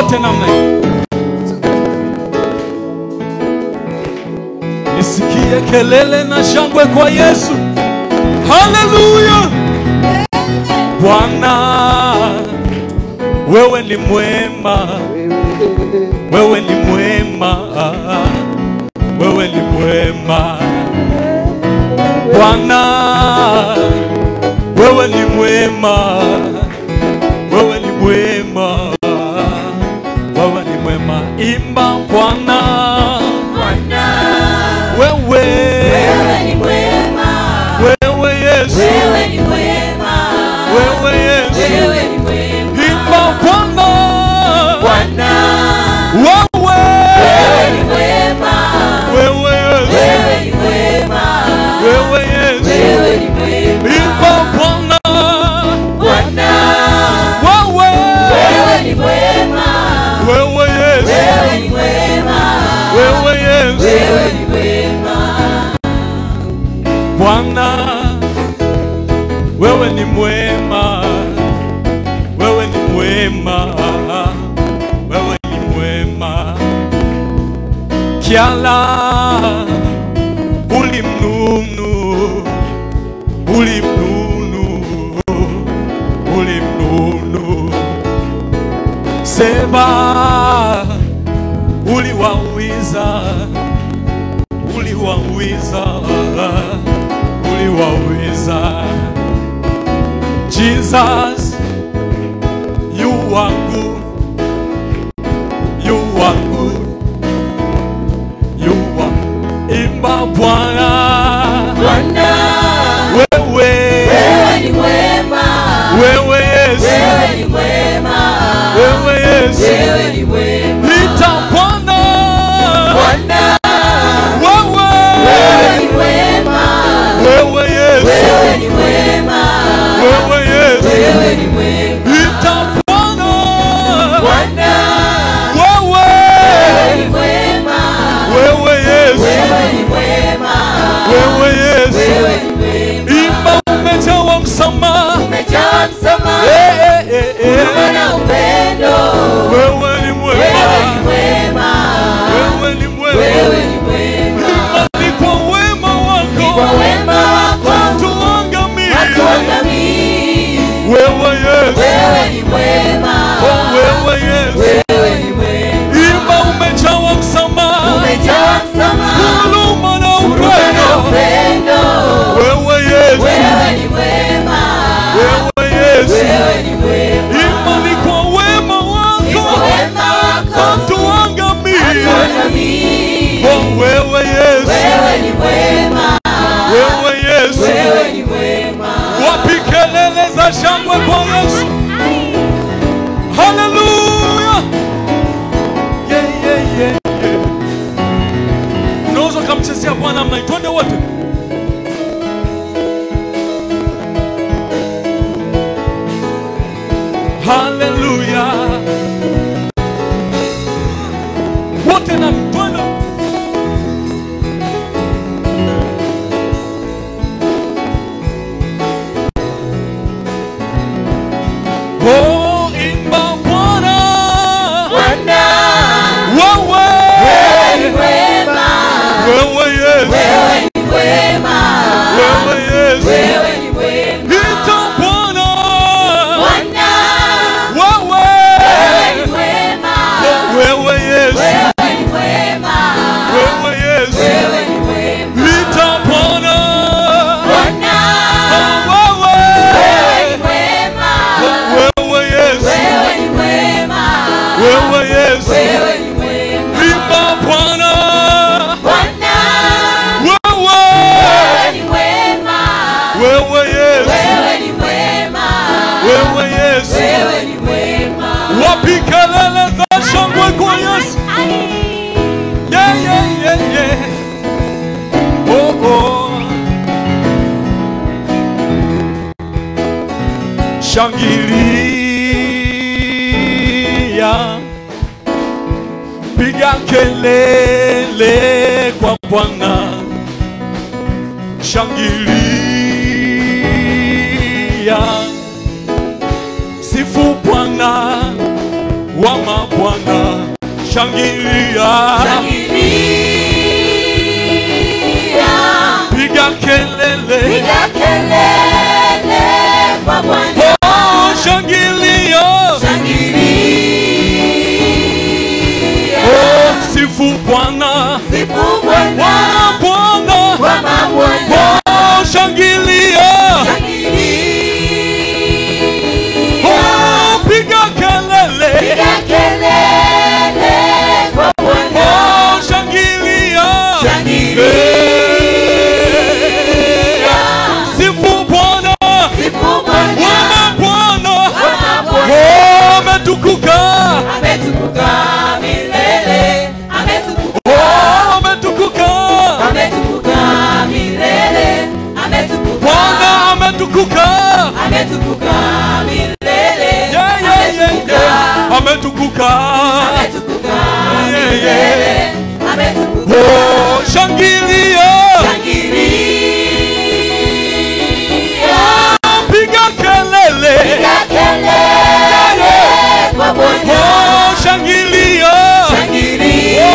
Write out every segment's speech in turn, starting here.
wote namna hii. Nisikie kelele na shangwe kwa Yesu. Haleluya. Bwana, wewe ni mwema. Wewe ni mwema. Wewe ni mwema. Bwana, wewe ni mwema. Wewe ni mwema. Wewe ni mwema. Imba Bwana. Bwana, wewe ni mwema. Wewe Yesu. Wewe ni mwema. Wewe Yesu. Wewe ni mwema. Imba Bwana. Bwana, wewe ni mwema. Wewe Yesu. Wewe ni mwema. Wewe Yesu. Wewe ni mwema. Imba Bwana. Bwana, wewe ni mwema. Wewe Yesu. Wewe ni mwema. Wewe Yesu. Wewe ni mwema. Bwana, wewe ni mwema. Wewe ni mwema. Wewe ni mwema. Kiala ulimnunu, ulimnunu, ulimnunu. Seba uliwawiza, uliwawiza, uliwawiza. Jesus, you are good. You are good. You are. Imba Bwana. Bwana, wewe ni mwema. Wewe Yesu. Wewe ni mwema. Wewe Yesu. Wewe ni mwema. Ita Bwana. Bwana, wewe ni mwema. Wewe Yesu. Wewe ni mwema. Wewe Yesu. Wewe ni mwema. Ita Bwana. Bwana, wewe ni mwema. Wewe Yesu. Wewe ni mwema. Wewe Yesu. Wewe ni mwema. Imba umejawa msamaha. Umejawa msamaha. Huruma na upendo. Wewe ni mwema. Wewe ni mwema. Wewe ni mwema. Wewe ni mwema. Ni kwa wema wako. Ni kwa wema wako. Hatuangamii. Hatuangamii. Wewe Yesu. Wewe ni mwema. Wewe Yesu. Wewe ni mwema. Imba umejawa msamaha. Umejawa msamaha. Huruma na Huruma na upendo. Wewe Yesu. Wewe ni mwema. Wewe Yesu. Wewe ni mwema. Imba ni kwa wema wako. Ni kwa wema wako. Hatuangamii. Hatuangamii. Wewe Yesu. Wewe ni mwema. Wewe Yesu. Wewe ni mwema. Wapi kelele za shangwe kwa Yesu? Haleluya. Yeah, yeah, yeah, yeah. Unaweza kumchezea Bwana mnaitwende wote. Haleluya. Wote na mtwende. Oh, imba Bwana. Bwana, wewe ni mwema. Wewe Yesu. Wewe ni mwema. Wewe Yesu. Wewe ni mwema. Ita Bwana. Bwana, wewe ni mwema. Wewe Yesu. Wewe ni mwema. Wewe Yesu. Wewe ni mwema. Ita Bwana. Bwana, wewe ni mwema. Wewe Yesu. Wewe ni mwema. Wewe Yesu. Wewe ni mwema. Imba Bwana. Bwana, wewe ni mwema. Wewe Yesu. Wewe ni mwema. Wewe Yesu. Wewe ni mwema. Wapi kelele za shangwe kwa Yesu? Yeah, yeah, yeah, yeah. Oh, oh. Shangilia, piga kelele kwa Bwana. Shangilia, sifu Bwana wa mabwana. Shangilia. Shangilia. Piga kelele. Piga kelele kwa Bwana. Oh, shangilia. Shangilia. Oh, sifu Bwana. Sifu Bwana. Bwana. Bwana Bwana. Oh, shangilia. Shangilia. Oh, piga kelele. Piga kelele kwa Bwana. Oh, shangilia. Shangilia. Sifu Bwana. Sifu Bwana. Bwana. Bwana Bwana. Oh, ametukuka. Ametukuka milele. Ametukuka. Oh, ametukuka. Ametukuka milele. Ametukuka. Bwana ametukuka. Ametukuka milele. Yeah, yeah, yeah, yeah. Ametukuka. Ametukuka Yeah, milele. yeah. Ametukuka. Oh, shangilia. Shangilia. Oh, piga kelele. Piga kelele kwa Bwana. Oh, shangilia. Shangilia.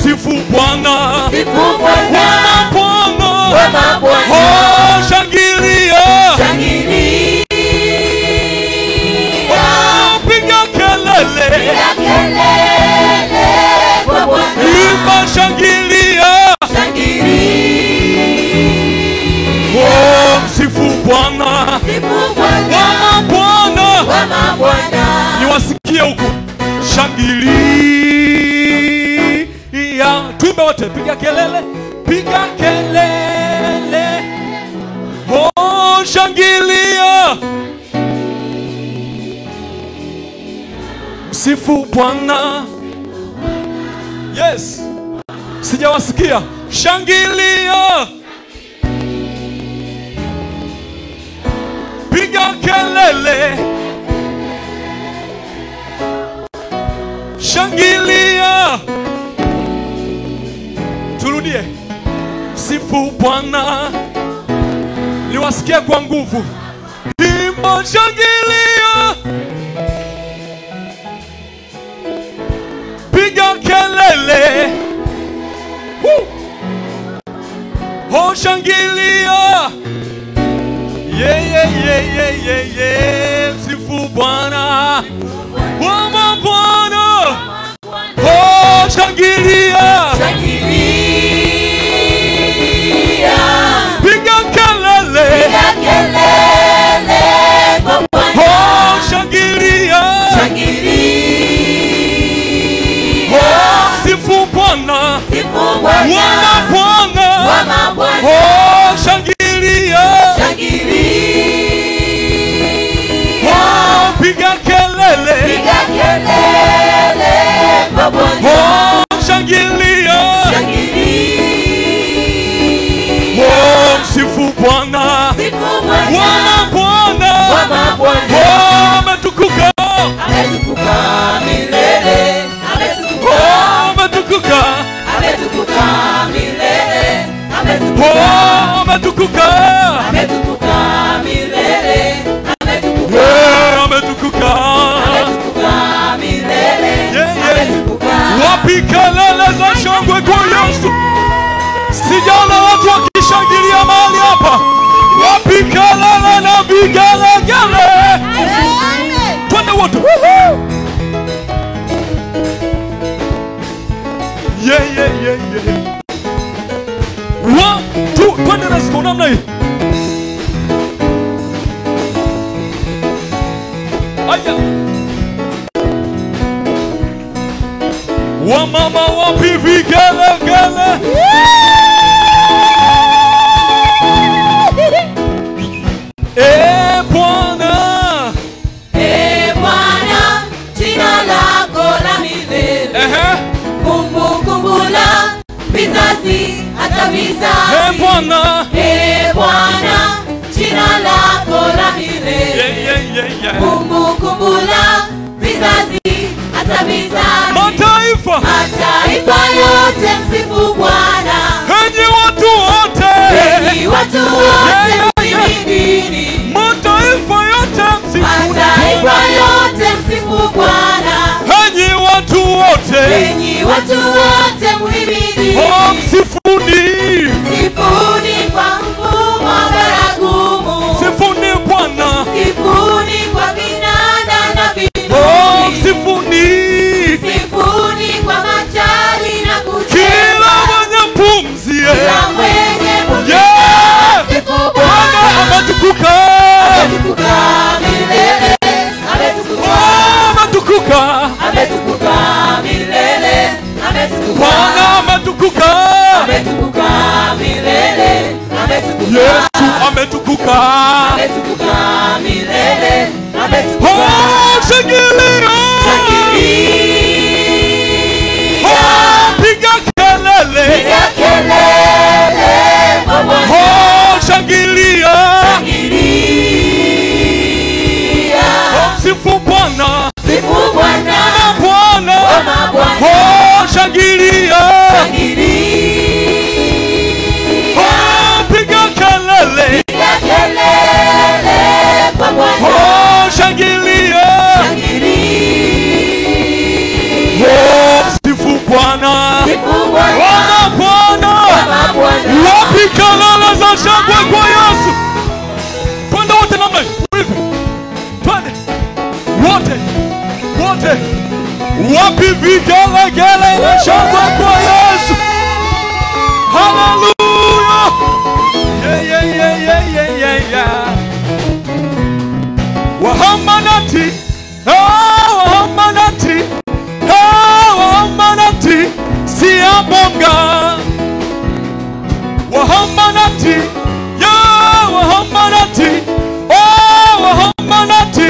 Sifu Bwana. Sifu Bwana. Bwana. Bwana Bwana. Oh, shangilia. Shangilia. Oh, piga kelele. Piga kelele kwa Bwana. Imba shangilia. Shangilia. Oh, sifu Bwana. Sifu Bwana. Bwana. Bwana Bwana. Niwasikie huku. Shangilia. Tuimbe wote, piga kelele. Piga kelele. Oh, shangilia. Sifu Bwana. Yes. Sijawasikia. Shangilia. Piga kelele. Shangilia. Turudie. Sifu Bwana. Niwasikie kwa nguvu. Imba shangilia. Piga kelele. Oh, shangilia. Yeah, yeah, yeah, yeah, yeah, yeah. Sifu Bwana. Bwana Bwana. Oh, shangilia. Shangilia. Piga kelele. Piga kelele kwa Bwana. Oh, shangilia. Shangilia. Oh, sifu Bwana. Sifu Bwana. Bwana. Bwana Bwana. Oh, shangilia. Shangilia. Oh, piga kelele. Piga kelele kwa Bwana. Oh, shangilia. Shangilia. Oh, sifu Bwana. Sifu Bwana. Bwana. Bwana Bwana. Oh, ametukuka. Ametukuka milele. Ametukuka. Oh, ametukuka. Ametukuka milele. Oh, Ametukuka. ametukuka. Ametukuka milele. Ametukuka. Yeah, ametukuka. Ametukuka milele. Yeah, yeah. Ametukuka. Wapi kelele za shangwe kwa Yesu? Sijaona watu wakishangilia mahali hapa. Wapi kelele na vigelegele? Twende wote. Yeah, yeah, yeah, yeah. 1, 2, twende na siku namna hii. Aya. Wamama wapi vigelegele? Bwana. Bwana, jina lako la milele. Kumbukumbu la vizazi hata vizazi. Bwana. Bwana, jina lako la milele. Kumbukumbu la vizazi hata vizazi. Mataifa. Mataifa yote msifu Bwana. Enyi watu wote. Enyi watu wote msifuni. Mataifa yote msifu. Mataifa yote msifu Bwana. wote, enyi watu wote muhimidi. oh msifuni, Sifuni kwa mfumo baragumu, sifuni Bwana, sifuni kwa vinanda na oh vinubi, msifuni sifuni kwa machali na kucheza. kila mwenye pumzi, Kila mwenye pumzi, yeah, sifu Bwana Bwana. ametukuka, Ametukuka milele, ametukuka, ametukuka, ametukuka milele, ametukuka, Bwana ametukuka, ametukuka milele, ametukuka, Yesu ametukuka, ametukuka milele, ametukuka. oh shangilia, oh piga kelele, Piga kelele kwa Bwana, oh shangilia, shangilia, oh sifu Bwana, sifu Bwana, Bwana, Bwana, Bwana, oh shangilia, shangilia, oh piga kelele, piga kelele kwa Bwana, oh shangilia, shangilia, oh sifu Bwana, sifu Bwana, Bwana, Bwana, Bwana. wapi kelele za shangwe kwa Yesu? Twende wote namna hivi, twende wote, wote, wapi vigelegele na shangwe kwa Yesu? Haleluya! Yeah, yeah, yeah, yeah, yeah, yeah, yeah. Wahamanati, wahamanati, wahamanati, siabonga. Wahamanati, ya wahamanati, oh wahamanati,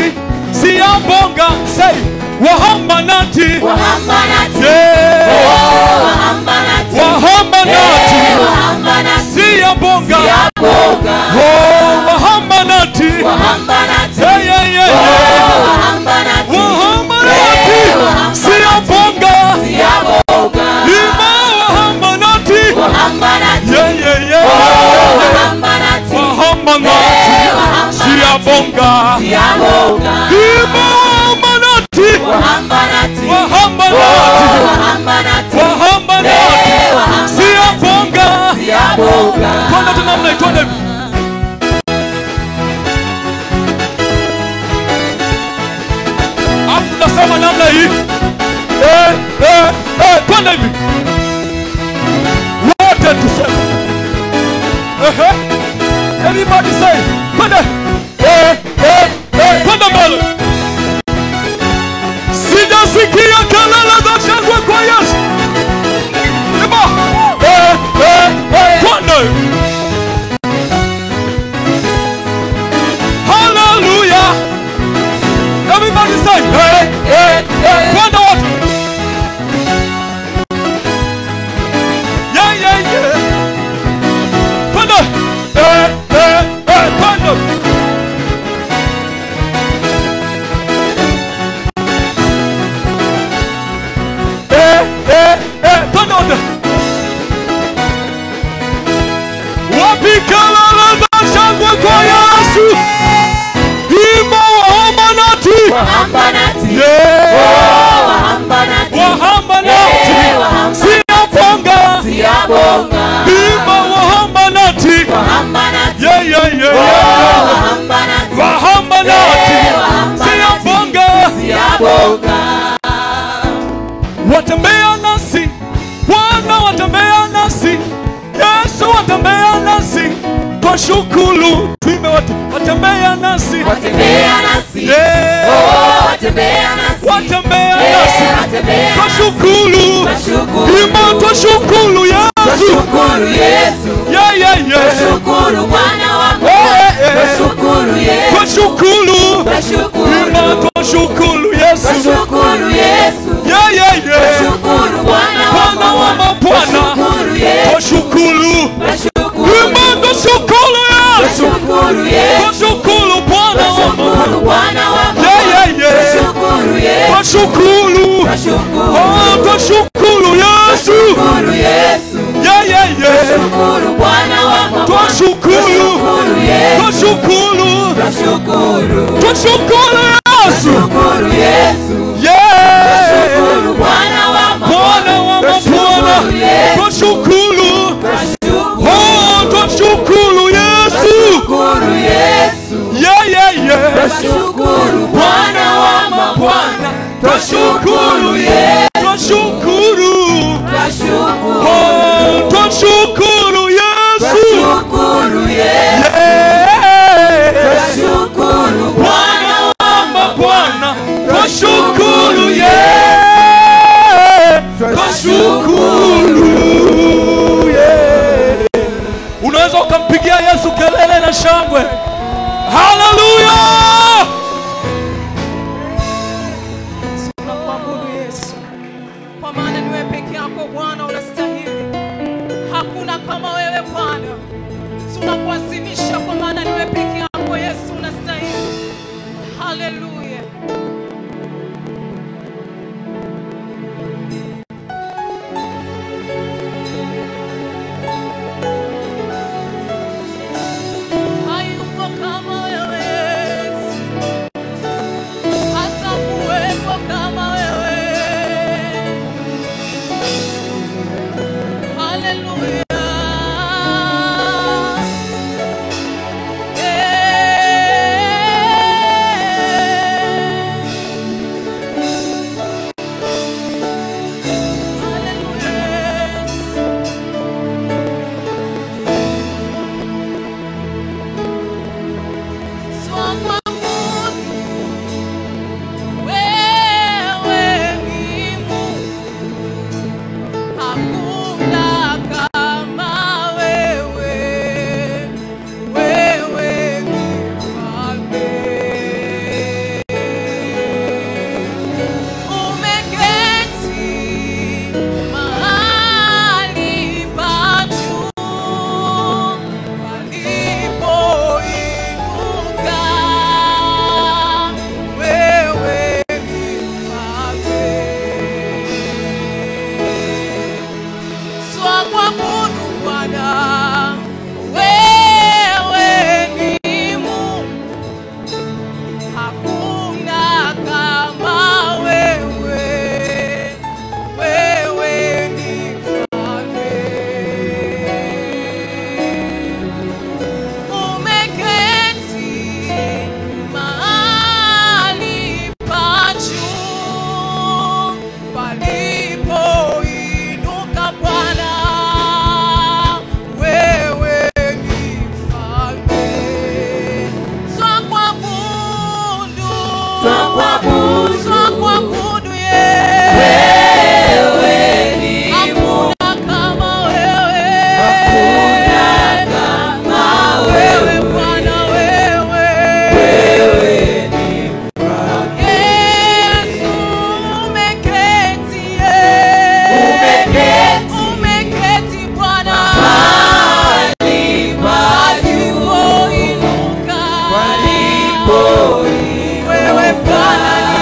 siabonga. Say, wahamanati, Wahambanati, yeah, wahambanati, wahamanati, wahambanati, siabonga, siaboga, oh wahamanati, wahambanati, yeah, yeah, yeah, yeah. wahambanati, Wahamanati, siabonga, siaboga, ima wahamanati, wahambanati, yeah, yeah, yeah, wahambanati, wahamanati, siabonga, siaboga, ima wahamanati, wahambanati, wahamanati, wahambanati, wahamanati, siabonga. siaboga. Twende tunamna hii, twende hivi. Afu tunasema namna hii. Twende hivi. Wote tuseme. Everybody say. Twende. Twende mbele. Sijasikia kelele za shangwe kwa Yesu. Eba. Twende. Hallelujah. Everybody say, twende wote. Yeah, yeah, yeah. Twende. Twende. Twende wote. Wapi kelele za shangwe kwa Yesu? Ima wahamanati. Wahambanati, Yeah. wahambanati, Wahamanati. Siabonga. siaboga, Ima wahamanati. wahambanati, Yeah, yeah, yeah, yeah. wahambanati, Wahamanati. Siabonga. siaboga. Watembea nasi, Bwana watembea nasi, Yesu watembea nasi, twashukuru. Tuimbe wote, watembea nasi, Watembea nasi, yeah, oh, watembea nasi, watembea yeah, nasi, watembea nasi, twashukuru. twashukuru, Imba twashukuru Yesu, twashukuru Yesu, yeah, yeah, yeah. twashukuru Bwana wa Mungu, twashukuru Yesu, Twashukuru. twashukuru, Imba twashukuru Yesu, twashukuru Yesu, yeah, yeah, yeah. twashukuru Bwana Bwana wa mabwana, twashukuru Yesu, twashukuru. twashukuru, Imba twashukuru Yesu, twashukuru Yesu, twashukuru Bwana wa twashukuru Bwana wa Mungu, yeah, yeah, yeah. twashukuru Yesu, Twashukuru. twashukuru, Oh, twashukuru Yesu, twashukuru Yesu, yeah, yeah, yeah. twashukuru Bwana wa Mungu, Twashukuru. twashukuru Yesu, Twashukuru. twashukuru, Twashukuru Yesu, twashukuru Yesu, yeah. twashukuru Bwana Wewe Bwana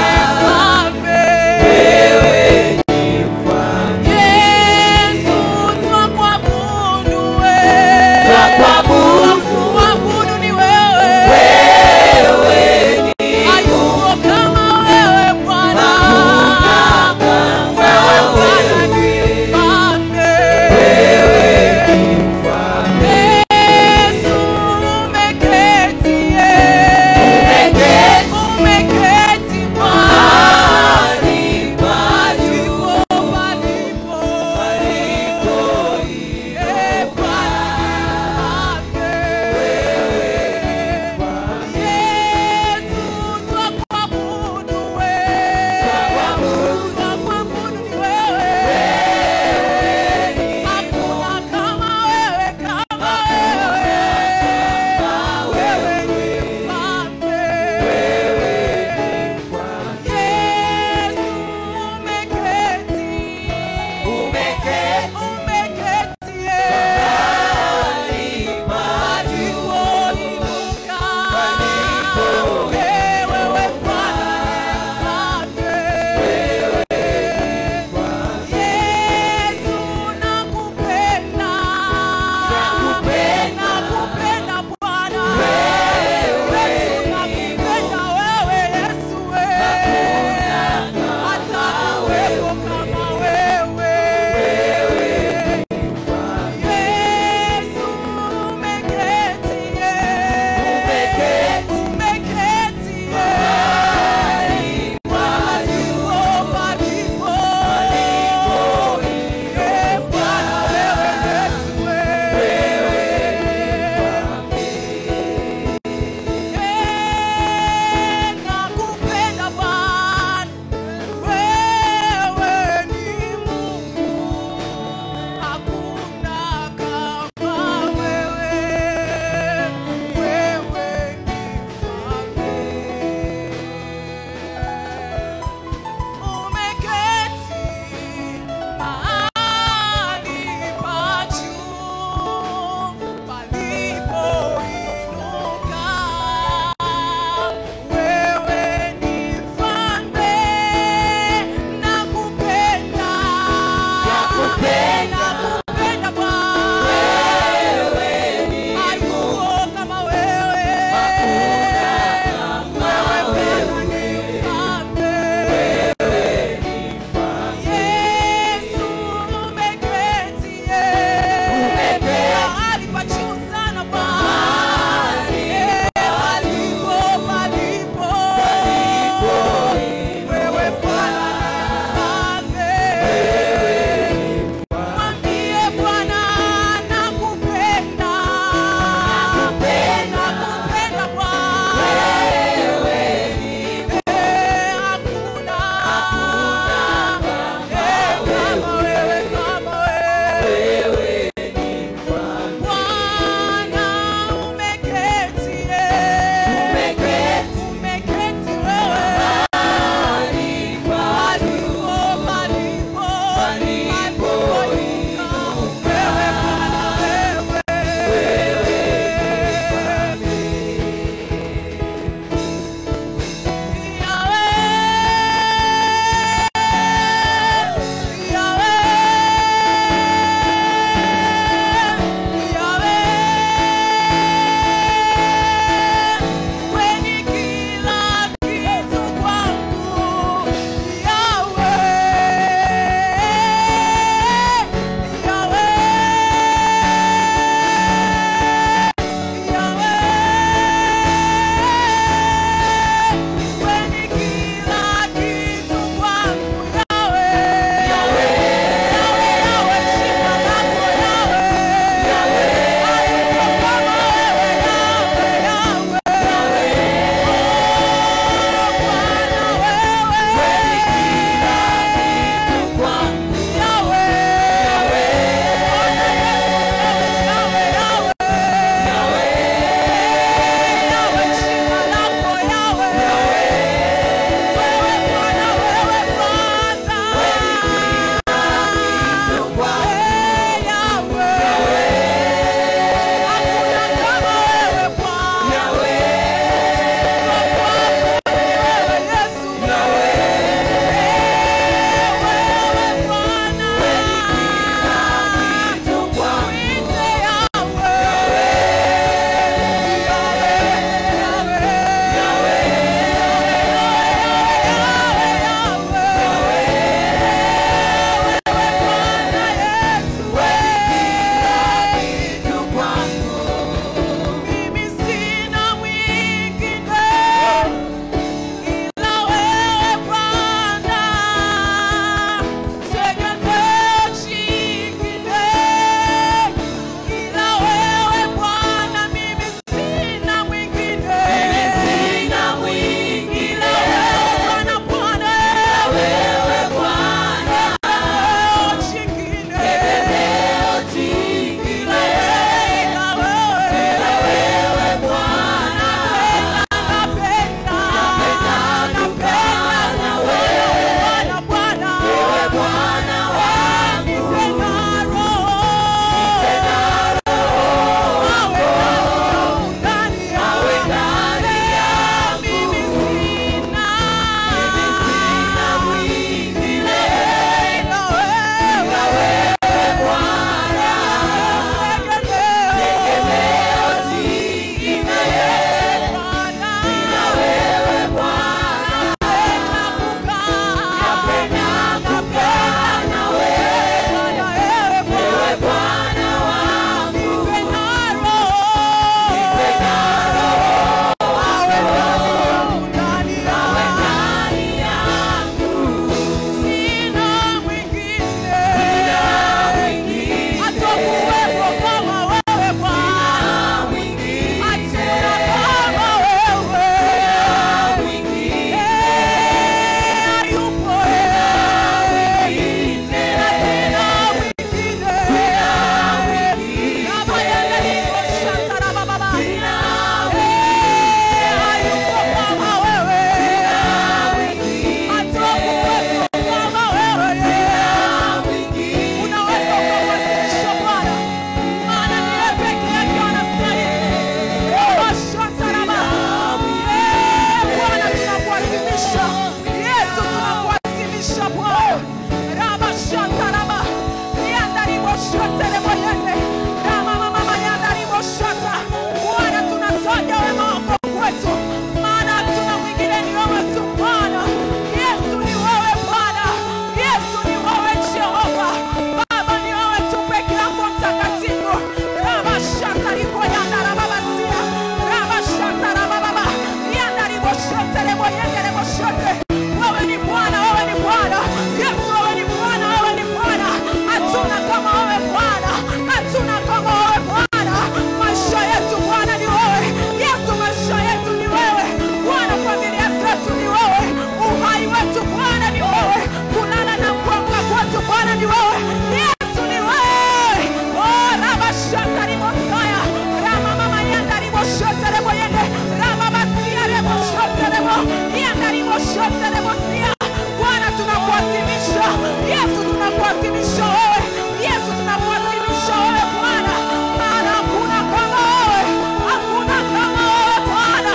Bwana tunakuadhimisha. Yesu tunakuadhimisha wewe. Yesu tunakuadhimisha wewe Bwana. Maana hakuna kama wewe. Hakuna kama wewe Bwana.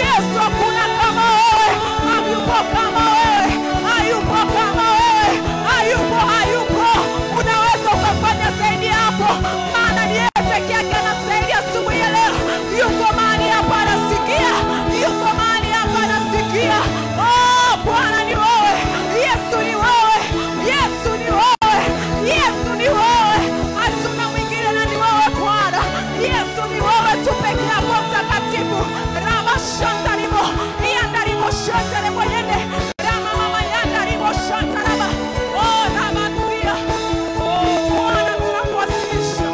Yesu hakuna kama wewe. Hayupo kama wewe. Hayupo kama wewe. Hayupo. Unaweza ukafanya zaidi hapo. Maana ni yeye peke yake anasaidia asubuhi ya leo. Yuko mahali hapa anasikia. Yuko mahali hapa anasikia. Oh Bwana ni wewe. Yesu ni wewe. Yesu ni wewe. Yesu ni wewe. Hatuna mwingine na ni wewe Bwana. Yesu ni wewe tu peke yako mtakatifu. Rama shanta rimo. Yanda rimo shanta rimo yende. Rama mama yanda rimo shanta rama. Oh rama tia. Oh Bwana tunakuasilisha.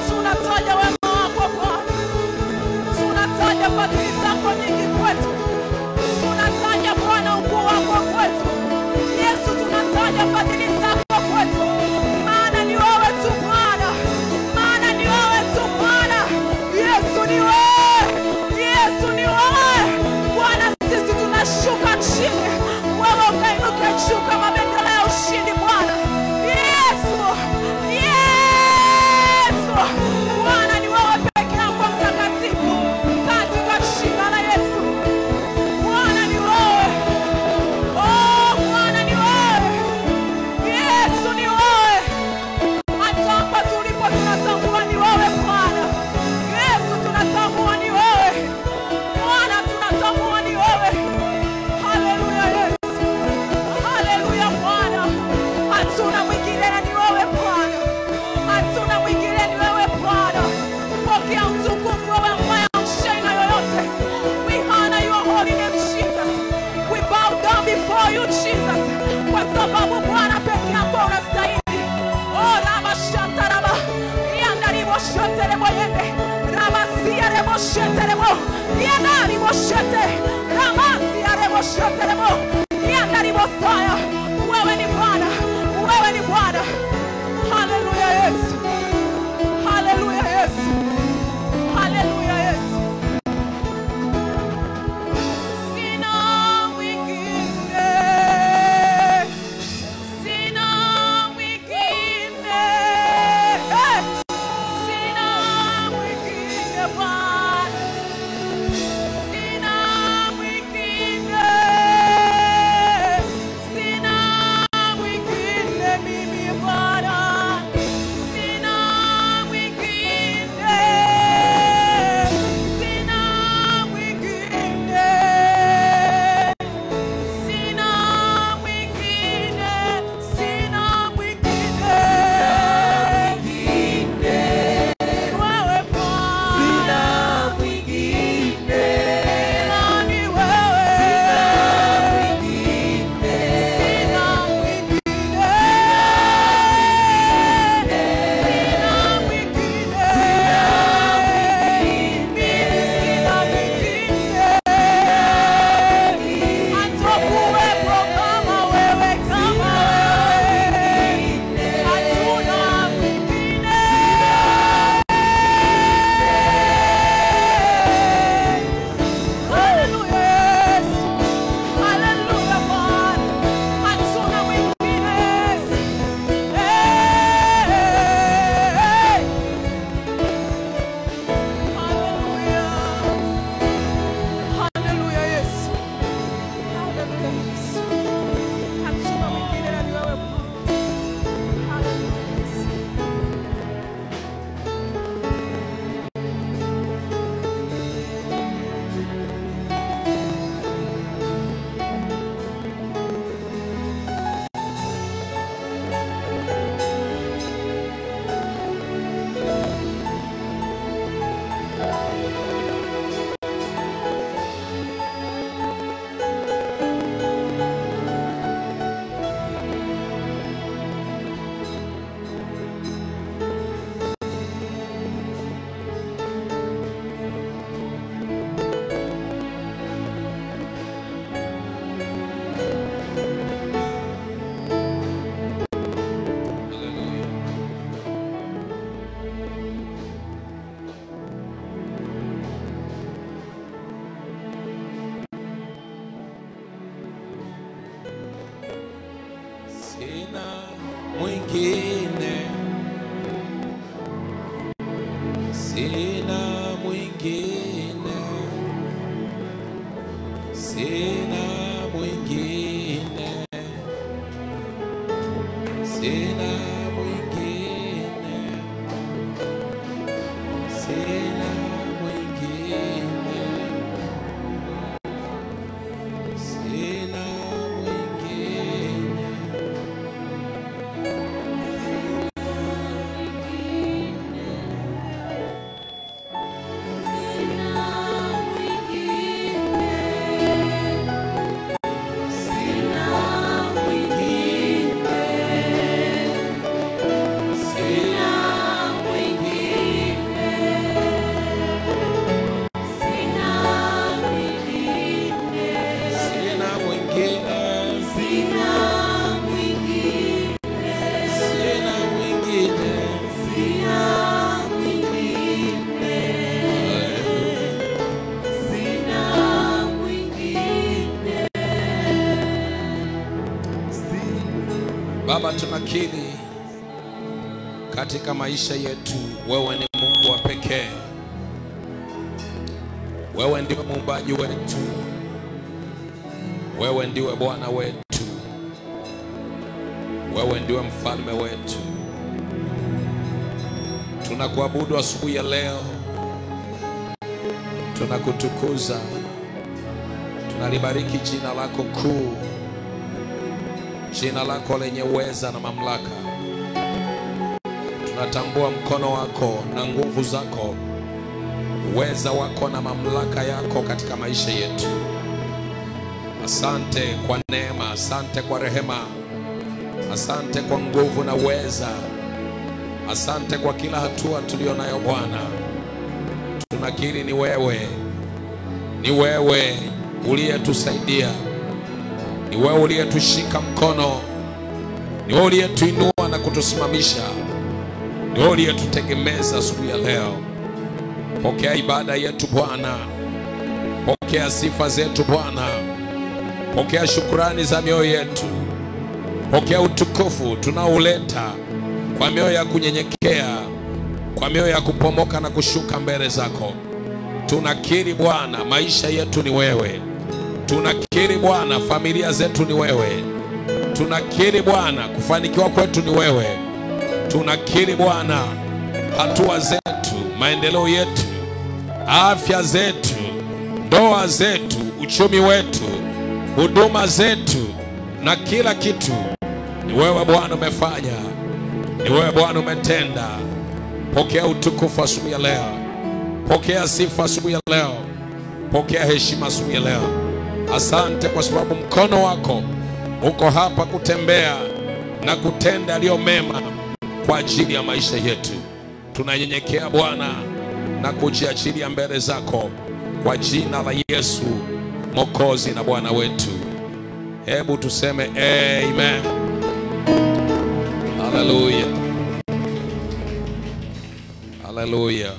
Tunataja wema wako Bwana. Tunataja fadhili zako nyingi kwetu. Tunataja Bwana ukuu wako kwetu. Yesu tunataja fadhili zako kwetu. Maana ni wewe tu Bwana. Maana ni wewe tu Bwana. Yesu ni wewe. Yesu ni wewe. Bwana sisi tunashuka chini. Wewe ukainuka juu kama bendera ya ushindi Bwana. Yesu. Yesu. Bwana ni wewe peke yako mtakatifu. Katika jina la Yesu. Bwana ni wewe. Oh Bwana ni wewe. Yesu ni wewe. Hata hapa tulipo tunatambua ni wewe Bwana. Yesu tunatambua ni wewe. Bwana tunatambua ni wewe. Haleluya Yesu. Haleluya Bwana. Hatuna mwingine na ni wewe Bwana. Hatuna mwingine ni wewe Bwana. Pokea utukufu wewe ambaye haushaina yoyote. We honor your holy name Jesus. We bow down before you Jesus. Kwa sababu Bwana peke yako unastahili. Oh rama shanta rama. Yanda rimo shante remo yende. Rama siya remo shante remo. Yanda rimo shante. Rama siya remo shante remo. Yanda rimo saya. Wewe ni Bwana. Wewe ni Bwana. Haleluya Yesu. Haleluya Yesu. Haleluya Yesu. Sina mwingine. Sina mwingine. Sina mwingine Bwana. Sina mwingine. Sina sina mwingine, sina mwingine, sina mwingine, sina mwingine, sina mwingine, sina Baba, tunakiri katika maisha yetu wewe ni Mungu wa pekee. Wewe ndiwe muumbaji wetu. Wewe ndiwe Bwana wetu. Wewe ndiwe mfalme wetu. Tunakuabudu asubuhi ya leo. Tunakutukuza. Tunalibariki jina lako kuu, jina lako lenye uweza na mamlaka. Tunatambua mkono wako na nguvu zako, uweza wako na mamlaka yako katika maisha yetu. Asante kwa neema, asante kwa rehema, asante kwa nguvu na uweza, asante kwa kila hatua tulionayo Bwana. Tunakiri ni wewe, ni wewe uliyetusaidia, ni wewe uliyetushika mkono, ni wewe uliyetuinua na kutusimamisha, ni wewe uliyetutegemeza asubuhi ya leo. Pokea ibada yetu Bwana, pokea sifa zetu Bwana, pokea shukrani za mioyo yetu, pokea utukufu tunauleta kwa mioyo ya kunyenyekea, kwa mioyo ya kupomoka na kushuka mbele zako. Tunakiri Bwana, maisha yetu ni wewe. Tunakiri Bwana, familia zetu ni wewe. Tunakiri Bwana, kufanikiwa kwetu ni wewe. Tunakiri Bwana, hatua zetu, maendeleo yetu, afya zetu, ndoa zetu, uchumi wetu, huduma zetu na kila kitu ni wewe Bwana umefanya, ni wewe Bwana umetenda. Pokea utukufu asubuhi ya leo, pokea sifa asubuhi ya leo, pokea heshima asubuhi ya leo. Asante kwa sababu mkono wako uko hapa kutembea na kutenda yaliyo mema kwa ajili ya maisha yetu. Tunanyenyekea Bwana na kujiachilia mbele zako kwa jina la Yesu Mwokozi na Bwana wetu. Hebu tuseme amen. Hallelujah. Hallelujah.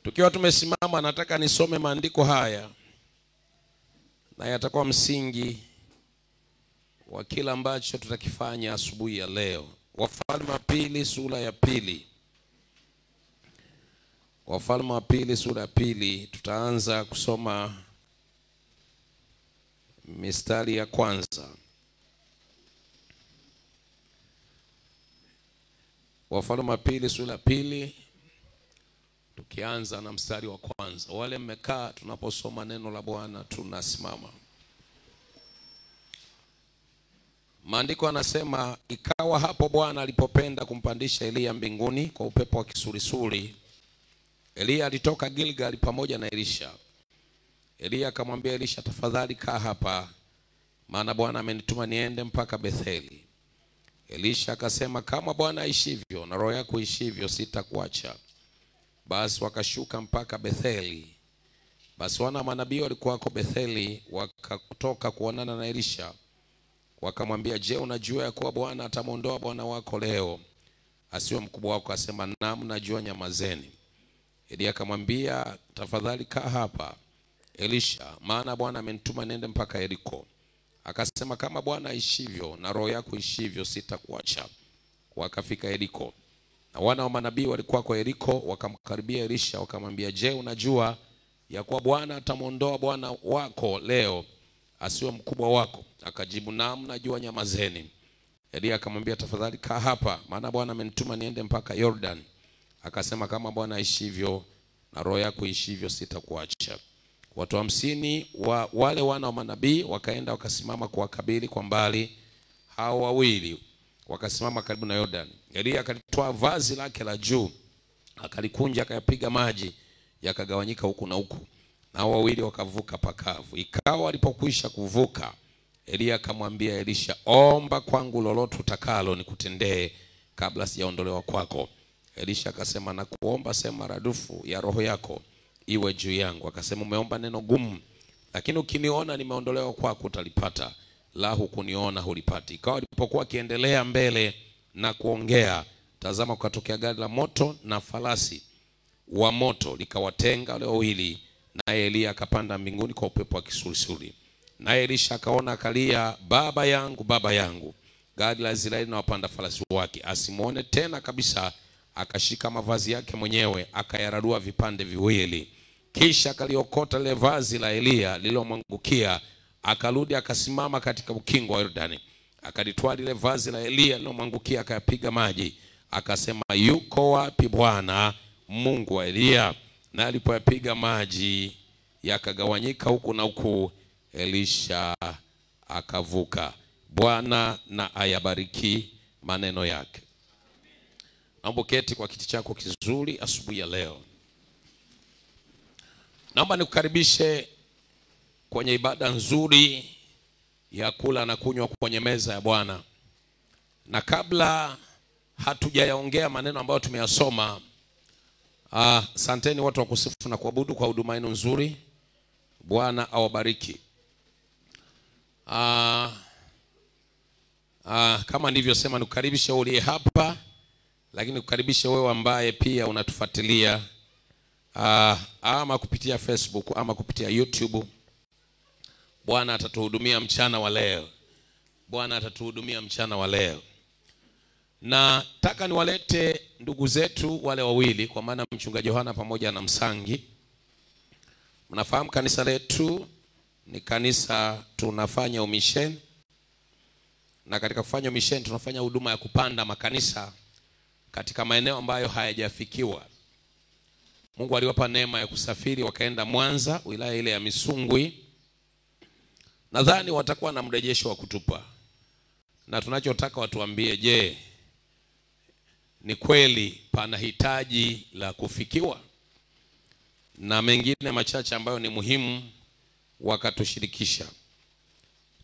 Tukiwa tumesimama, nataka nisome maandiko haya na yatakuwa msingi wa kila ambacho tutakifanya asubuhi ya leo. Wafalme wa pili sura ya pili. Wafalme wa pili sura ya pili, tutaanza kusoma mistari ya kwanza. Wafalme wa pili sura ya pili, tukianza na mstari wa kwanza. Wale mmekaa, tunaposoma neno la Bwana tunasimama. Maandiko yanasema, ikawa hapo Bwana alipopenda kumpandisha Elia mbinguni kwa upepo wa kisulisuli, Elia alitoka Gilgal pamoja na Elisha. Elia akamwambia Elisha, tafadhali kaa hapa, maana Bwana amenituma niende mpaka Betheli. Elisha akasema, kama Bwana aishivyo na roho yako ishivyo, sitakuacha. Basi wakashuka mpaka Betheli. Basi wana manabii walikuwa kwa Betheli, wakatoka kuonana na Elisha. Wakamwambia, je, unajua ya kuwa Bwana atamuondoa bwana wako leo, asiwe mkubwa wako? Asema, naam, najua, nyamazeni. Elia akamwambia, tafadhali kaa hapa, Elisha, maana Bwana amenituma nende mpaka Yeriko. Akasema, kama Bwana aishivyo na roho yako ishivyo, sitakuacha. Wakafika Yeriko. Na wana wa manabii walikuwa kwa Yeriko, wakamkaribia Elisha wakamwambia, je, unajua ya kuwa Bwana atamuondoa bwana wako leo asiwe mkubwa wako? Akajibu, naam najua, nyamazeni. Elia akamwambia, tafadhali kaa hapa, maana Bwana amenituma niende mpaka Jordan. Akasema, kama Bwana aishivyo na roho yako ishivyo, sitakuacha. Watu 50 wa wale wana wa manabii wakaenda wakasimama kuwakabili kwa mbali hao wawili, wakasimama karibu na Jordan. Elia akalitoa vazi lake la juu, akalikunja, akayapiga maji yakagawanyika huku na huku, na hao wawili wakavuka pakavu. Ikawa walipokwisha kuvuka, Elia akamwambia Elisha, omba kwangu lolote utakalo nikutendee kabla sijaondolewa kwako. Elisha akasema, na kuomba sema maradufu ya roho yako iwe juu yangu. Akasema, umeomba neno gumu, lakini ukiniona nimeondolewa kwako utalipata, la hukuniona hulipati. Ikawa alipokuwa akiendelea mbele na kuongea, tazama kukatokea gari la moto na farasi wa moto likawatenga wale wawili, naye Elia akapanda mbinguni kwa upepo wa kisulisuli. Naye Elisha akaona akalia, baba yangu, baba yangu, gari la Israeli na wapanda farasi wake. Asimuone tena kabisa, akashika mavazi yake mwenyewe akayararua vipande viwili. Kisha akaliokota lile vazi la Elia lililomwangukia, akarudi akasimama katika ukingo wa Yordani. Akalitwaa lile vazi la Elia lililomwangukia, akayapiga maji, akasema, yuko wapi Bwana Mungu wa Elia? Na alipoyapiga maji yakagawanyika huku na huku, Elisha akavuka. Bwana na ayabariki maneno yake. Naomba keti kwa kiti chako kizuri asubuhi ya leo. Naomba nikukaribishe kwenye ibada nzuri ya kula na kunywa kwenye meza ya Bwana. Na kabla hatujayaongea maneno ambayo tumeyasoma, asanteni watu wa kusifu na kuabudu kwa huduma yenu nzuri. Bwana awabariki. Kama nilivyosema, nikukaribishe uliye hapa, lakini nikukaribishe wewe ambaye pia unatufuatilia ama kupitia Facebook ama kupitia YouTube. Bwana atatuhudumia mchana wa leo. Bwana atatuhudumia mchana wa leo. Na taka niwalete ndugu zetu wale wawili, kwa maana mchungaji Yohana pamoja na Msangi. Mnafahamu kanisa letu ni kanisa tunafanya umisheni, na katika kufanya umisheni tunafanya huduma ya kupanda makanisa katika maeneo ambayo hayajafikiwa. Mungu aliwapa neema ya kusafiri wakaenda Mwanza, wilaya ile ya Misungwi. Nadhani watakuwa na mrejesho wa kutupa. Na tunachotaka watuambie, je, ni kweli pana hitaji la kufikiwa? Na mengine machache ambayo ni muhimu wakatushirikisha.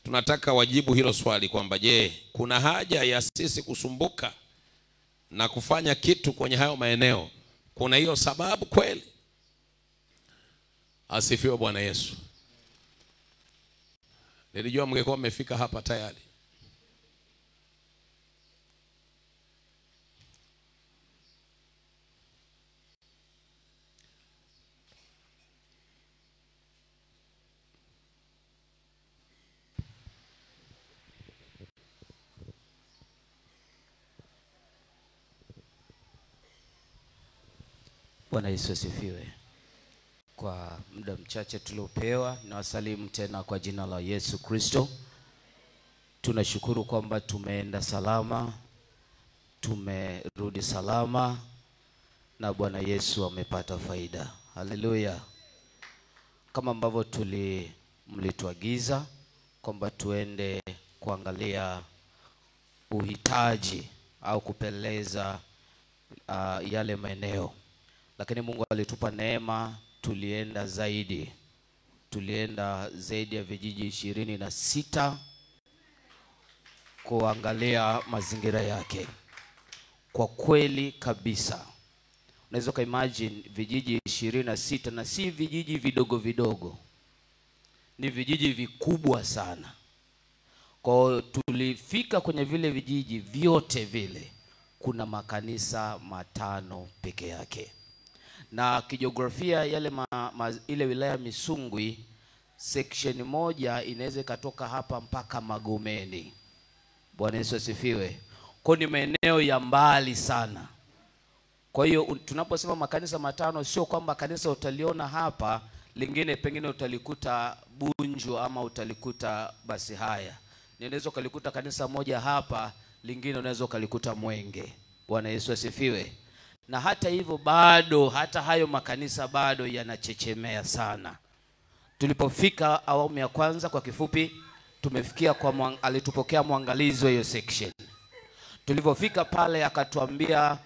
Tunataka wajibu hilo swali kwamba je, kuna haja ya sisi kusumbuka na kufanya kitu kwenye hayo maeneo? Kuna hiyo sababu kweli? Asifiwe Bwana Yesu. Nilijua mngekuwa mmefika hapa tayari. Bwana Yesu asifiwe. Kwa muda mchache tuliopewa, nawasalimu tena kwa jina la Yesu Kristo. Tunashukuru kwamba tumeenda salama, tumerudi salama, na Bwana Yesu amepata faida. Haleluya. Kama ambavyo mlituagiza kwamba tuende kuangalia uhitaji au kupeleza yale maeneo, lakini Mungu alitupa neema, tulienda zaidi ya vijiji 26 kuangalia mazingira yake. Kwa kweli kabisa, unaweza kuimagine vijiji 26, na si vijiji vidogo vidogo, ni vijiji vikubwa sana. Kwa tulifika kwenye vile vijiji vyote vile, kuna makanisa 5 peke yake. na kijiografia yale ile wilaya Misungwi, section moja inaweza ikatoka hapa mpaka Magomeni. Bwana Yesu asifiwe. Kwa ni maeneo ya mbali sana. Kwa hiyo tunaposema makanisa matano, sio kwamba kanisa utaliona hapa, lingine pengine utalikuta Bunju ama utalikuta basi haya. Unaweza ukalikuta kanisa moja hapa, lingine unaweza ukalikuta Mwenge. Bwana Yesu asifiwe. Na hata hivyo bado, hata hayo makanisa bado yanachechemea sana. Tulipofika awamu ya kwanza, kwa kifupi, tumefikia kwa alitupokea mwangalizi wa hiyo section. Tulipofika pale akatuambia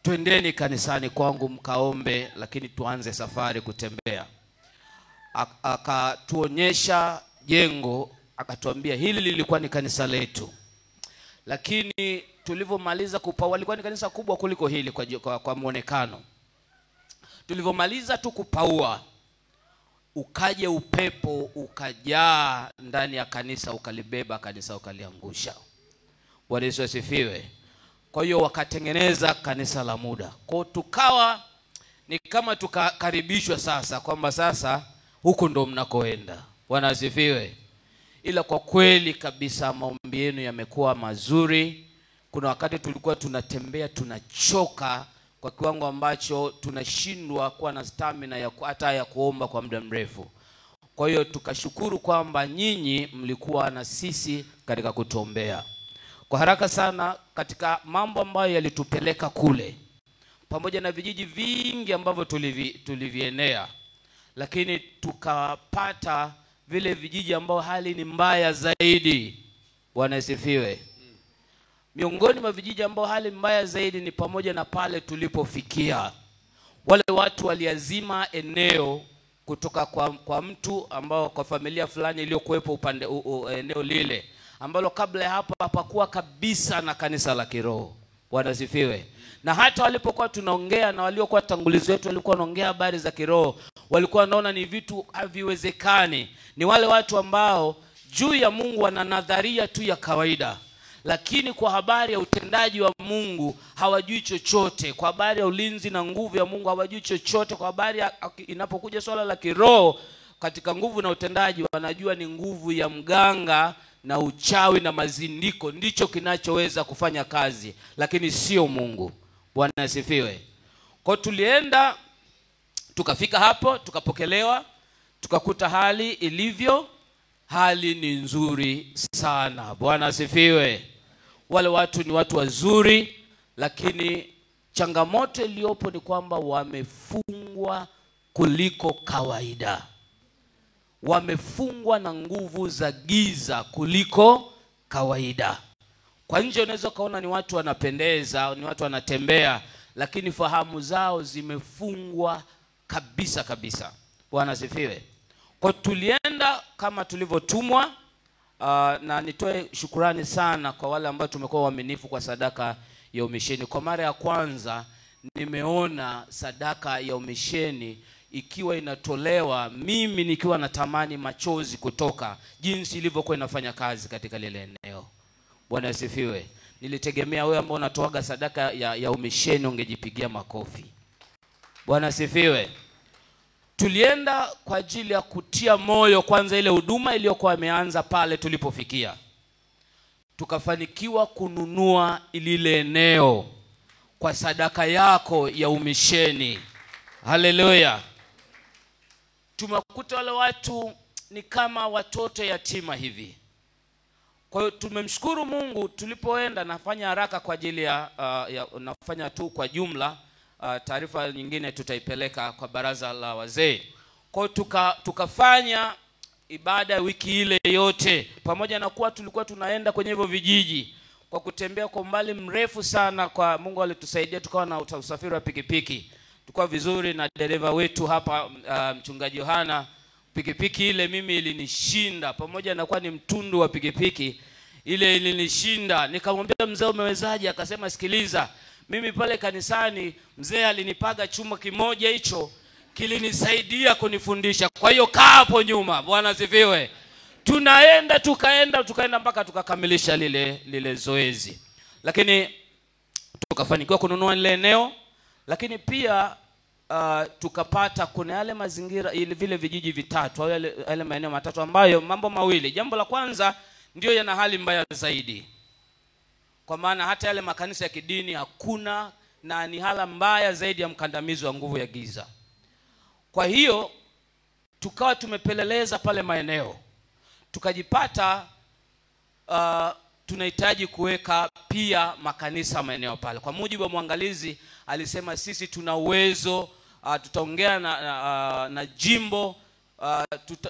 twendeni kanisani kwangu mkaombe, lakini tuanze safari kutembea. Akatuonyesha jengo, akatuambia hili lilikuwa ni kanisa letu. Lakini tulivomaliza kupaua, lilikuwa ni kanisa kubwa kuliko hili kwa muonekano. Tulivomaliza tu kupaua, ukaje upepo ukajaa ndani ya kanisa, ukalibeba kanisa ukaliangusha. Bwana Yesu asifiwe. Kwa hiyo wakatengeneza kanisa la muda. Kwa tukawa ni kama tukakaribishwa sasa kwamba sasa huko ndo mnakoenda. Bwana asifiwe. Ila kwa kweli kabisa maombi yenu yamekuwa mazuri. Kuna wakati tulikuwa tunatembea tunachoka kwa kiwango ambacho tunashindwa kuwa na stamina hata ya kuomba kwa muda mrefu. Kwa hiyo tukashukuru kwamba nyinyi mlikuwa na sisi katika kutuombea. Kwa haraka sana katika mambo ambayo yalitupeleka kule, pamoja na vijiji vingi ambavyo tulivienea, lakini tukapata vile vijiji ambao hali ni mbaya zaidi. Bwana asifiwe. Miongoni mwa vijiji ambao hali mbaya zaidi ni pamoja na pale tulipofikia. Wale watu waliazima eneo kutoka kwa mtu ambao kwa familia fulani iliyokuepo upande eneo lile, ambalo kabla ya hapo hapakuwa kabisa na kanisa la kiroho. Bwana asifiwe. Na hata walipokuwa tunaongea na waliokuwa tangulizi wetu walikuwa wanaongea habari za kiroho, walikuwa wanaona ni vitu haviwezekani. Ni wale watu ambao juu ya Mungu wana nadharia tu ya kawaida, lakini kwa habari ya utendaji wa Mungu hawajui chochote. Kwa habari ya ulinzi na nguvu ya Mungu hawajui chochote. Kwa habari ya inapokuja swala la kiroho katika nguvu na utendaji, wanajua ni nguvu ya mganga na uchawi na mazindiko ndicho kinachoweza kufanya kazi, lakini sio Mungu. Bwana asifiwe. Kwa tulienda tukafika hapo, tukapokelewa, tukakuta hali ilivyo. Hali ni nzuri sana. Bwana asifiwe. Wale watu ni watu wazuri, lakini changamoto iliyopo ni kwamba wamefungwa kuliko kawaida. Wamefungwa na nguvu za giza kuliko kawaida. Kwa nje unaweza kaona ni watu wanapendeza, ni watu wanatembea, lakini fahamu zao zimefungwa kabisa kabisa. Bwana asifiwe. Kwa tulienda kama tulivyotumwa, na nitoe shukrani sana kwa wale ambao tumekuwa waaminifu kwa sadaka ya umisheni. Kwa mara ya kwanza nimeona sadaka ya umisheni ikiwa inatolewa, mimi nikiwa natamani machozi kutoka jinsi ilivyokuwa inafanya kazi katika lile eneo. Bwana asifiwe. Nilitegemea wewe ambao unatoaga sadaka ya umisheni ungejipigia makofi. Bwana asifiwe. Tulienda kwa ajili ya kutia moyo kwanza ile huduma iliyokuwa imeanza pale tulipofikia. Tukafanikiwa kununua lile eneo kwa sadaka yako ya umisheni. Haleluya. Tumekuta wale watu ni kama watoto yatima hivi. Kwa hiyo tumemshukuru Mungu. Tulipoenda, nafanya haraka kwa ajili ya nafanya tu kwa jumla, taarifa nyingine tutaipeleka kwa baraza la wazee. Kwa hiyo tukafanya ibada wiki ile yote, pamoja na kuwa tulikuwa tunaenda kwenye hivyo vijiji kwa kutembea kwa mbali mrefu sana. Kwa Mungu alitusaidia tukawa na usafiri wa pikipiki. Tulikuwa vizuri na dereva wetu hapa, mchungaji Yohana. Pikipiki ile mimi ilinishinda, pamoja na kuwa ni mtundu wa pikipiki ile ilinishinda. Nikamwambia mzee, umewezaje? Akasema sikiliza, mimi pale kanisani mzee alinipaga chuma kimoja, hicho kilinisaidia kunifundisha. Kwa hiyo kaa hapo nyuma. Bwana asifiwe. Tukaenda mpaka tukakamilisha lile zoezi. Lakini tukafanikiwa kununua ile eneo, lakini pia tukapata kuna yale mazingira ili vile vijiji vitatu au yale maeneo matatu ambayo mambo mawili. Jambo la kwanza ndio yana hali mbaya zaidi, kwa maana hata yale makanisa ya kidini hakuna, na ni hala mbaya zaidi ya mkandamizo wa nguvu ya giza. Kwa hiyo tukawa tumepeleleza pale maeneo, tukajipata tunahitaji kuweka pia makanisa maeneo pale. Kwa mujibu wa mwangalizi alisema sisi tuna uwezo, tutaongea na jimbo,